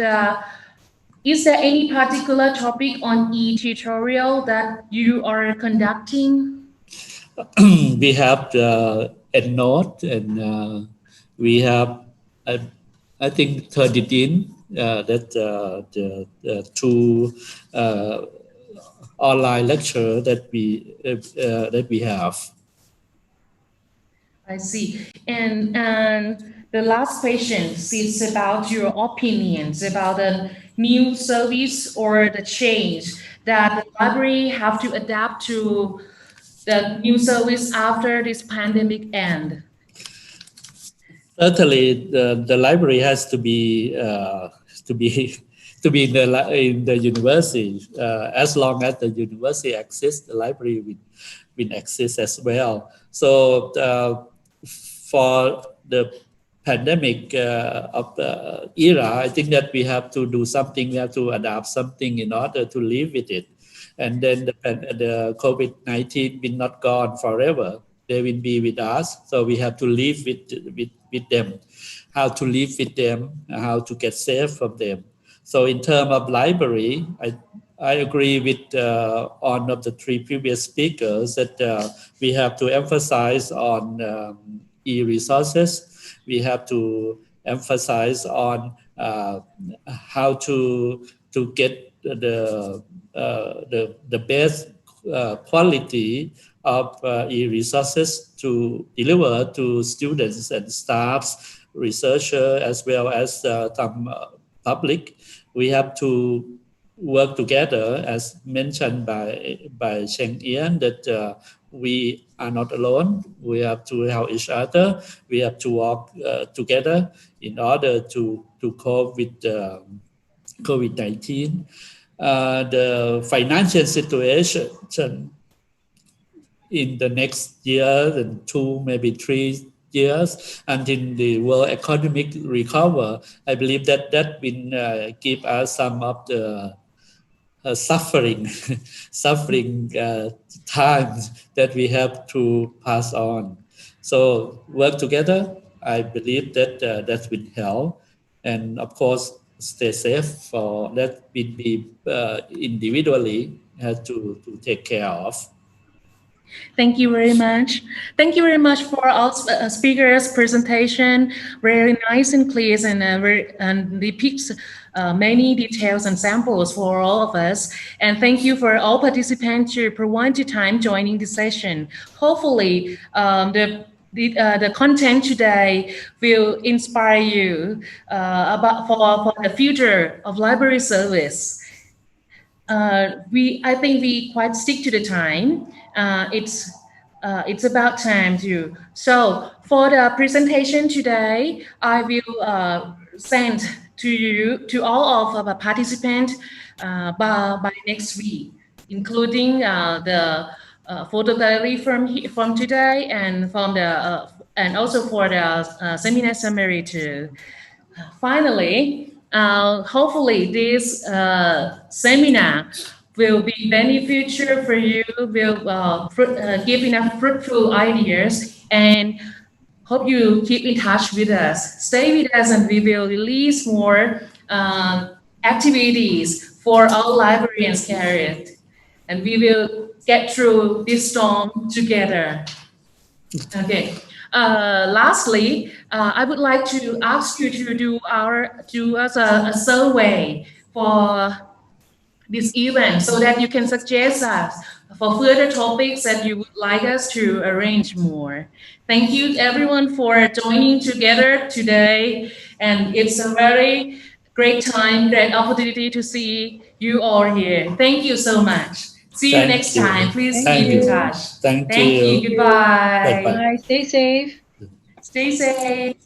is there any particular topic on e-tutorial that you are conducting? We have the EndNote, and we have, I think, 13 that the two online lecture that we have. I see. And the last question is about your opinions about the new service or the change that the library have to adapt to the new service after this pandemic end. Certainly, the library has to be in the university. As long as the university exists, the library will exist as well. So for the pandemic of the era, I think that we have to do something. We have to adapt something in order to live with it. And then the COVID-19 will not gone forever. They will be with us. So we have to live with them, how to live with them, how to get safe from them. So in terms of library, I agree with one of the three previous speakers that we have to emphasize on e-resources. We have to emphasize on how to get the best quality of e-resources to deliver to students and staffs, researchers, as well as some public. We have to work together, as mentioned by Cheng Ian, that we are not alone. We have to help each other. We have to work together in order to cope with COVID-19. The financial situation in the next year and 2, maybe 3 years until the world economic recover, I believe that will give us some of the suffering times that we have to pass on. So work together. I believe that that will help, and of course stay safe. For that will be individually have to take care of. Thank you very much. Thank you very much for all speakers' presentation. Very nice and clear, and depicts many details and samples for all of us. And thank you for all participants to provide your time joining the session. Hopefully, the content today will inspire you for the future of library service. I think we quite stick to the time. It's it's about time too. So for the presentation today, I will send to you, to all of our participants by next week, including the photo gallery from today and from the and also for the seminar summary too. Finally, hopefully this seminar will be beneficial for you, will give enough fruitful ideas, and hope you keep in touch with us. Stay with us and we will release more activities for all librarians carried. And we will get through this storm together. Okay. Lastly, I would like to ask you to do us a survey for this event so that you can suggest us for further topics that you would like us to arrange more. Thank you everyone for joining together today, and it's a very great time, great opportunity to see you all here. Thank you so much. See you next time. Please keep in touch. Thank Thank you. you. Goodbye. Bye-bye. Bye. Stay safe. Stay safe.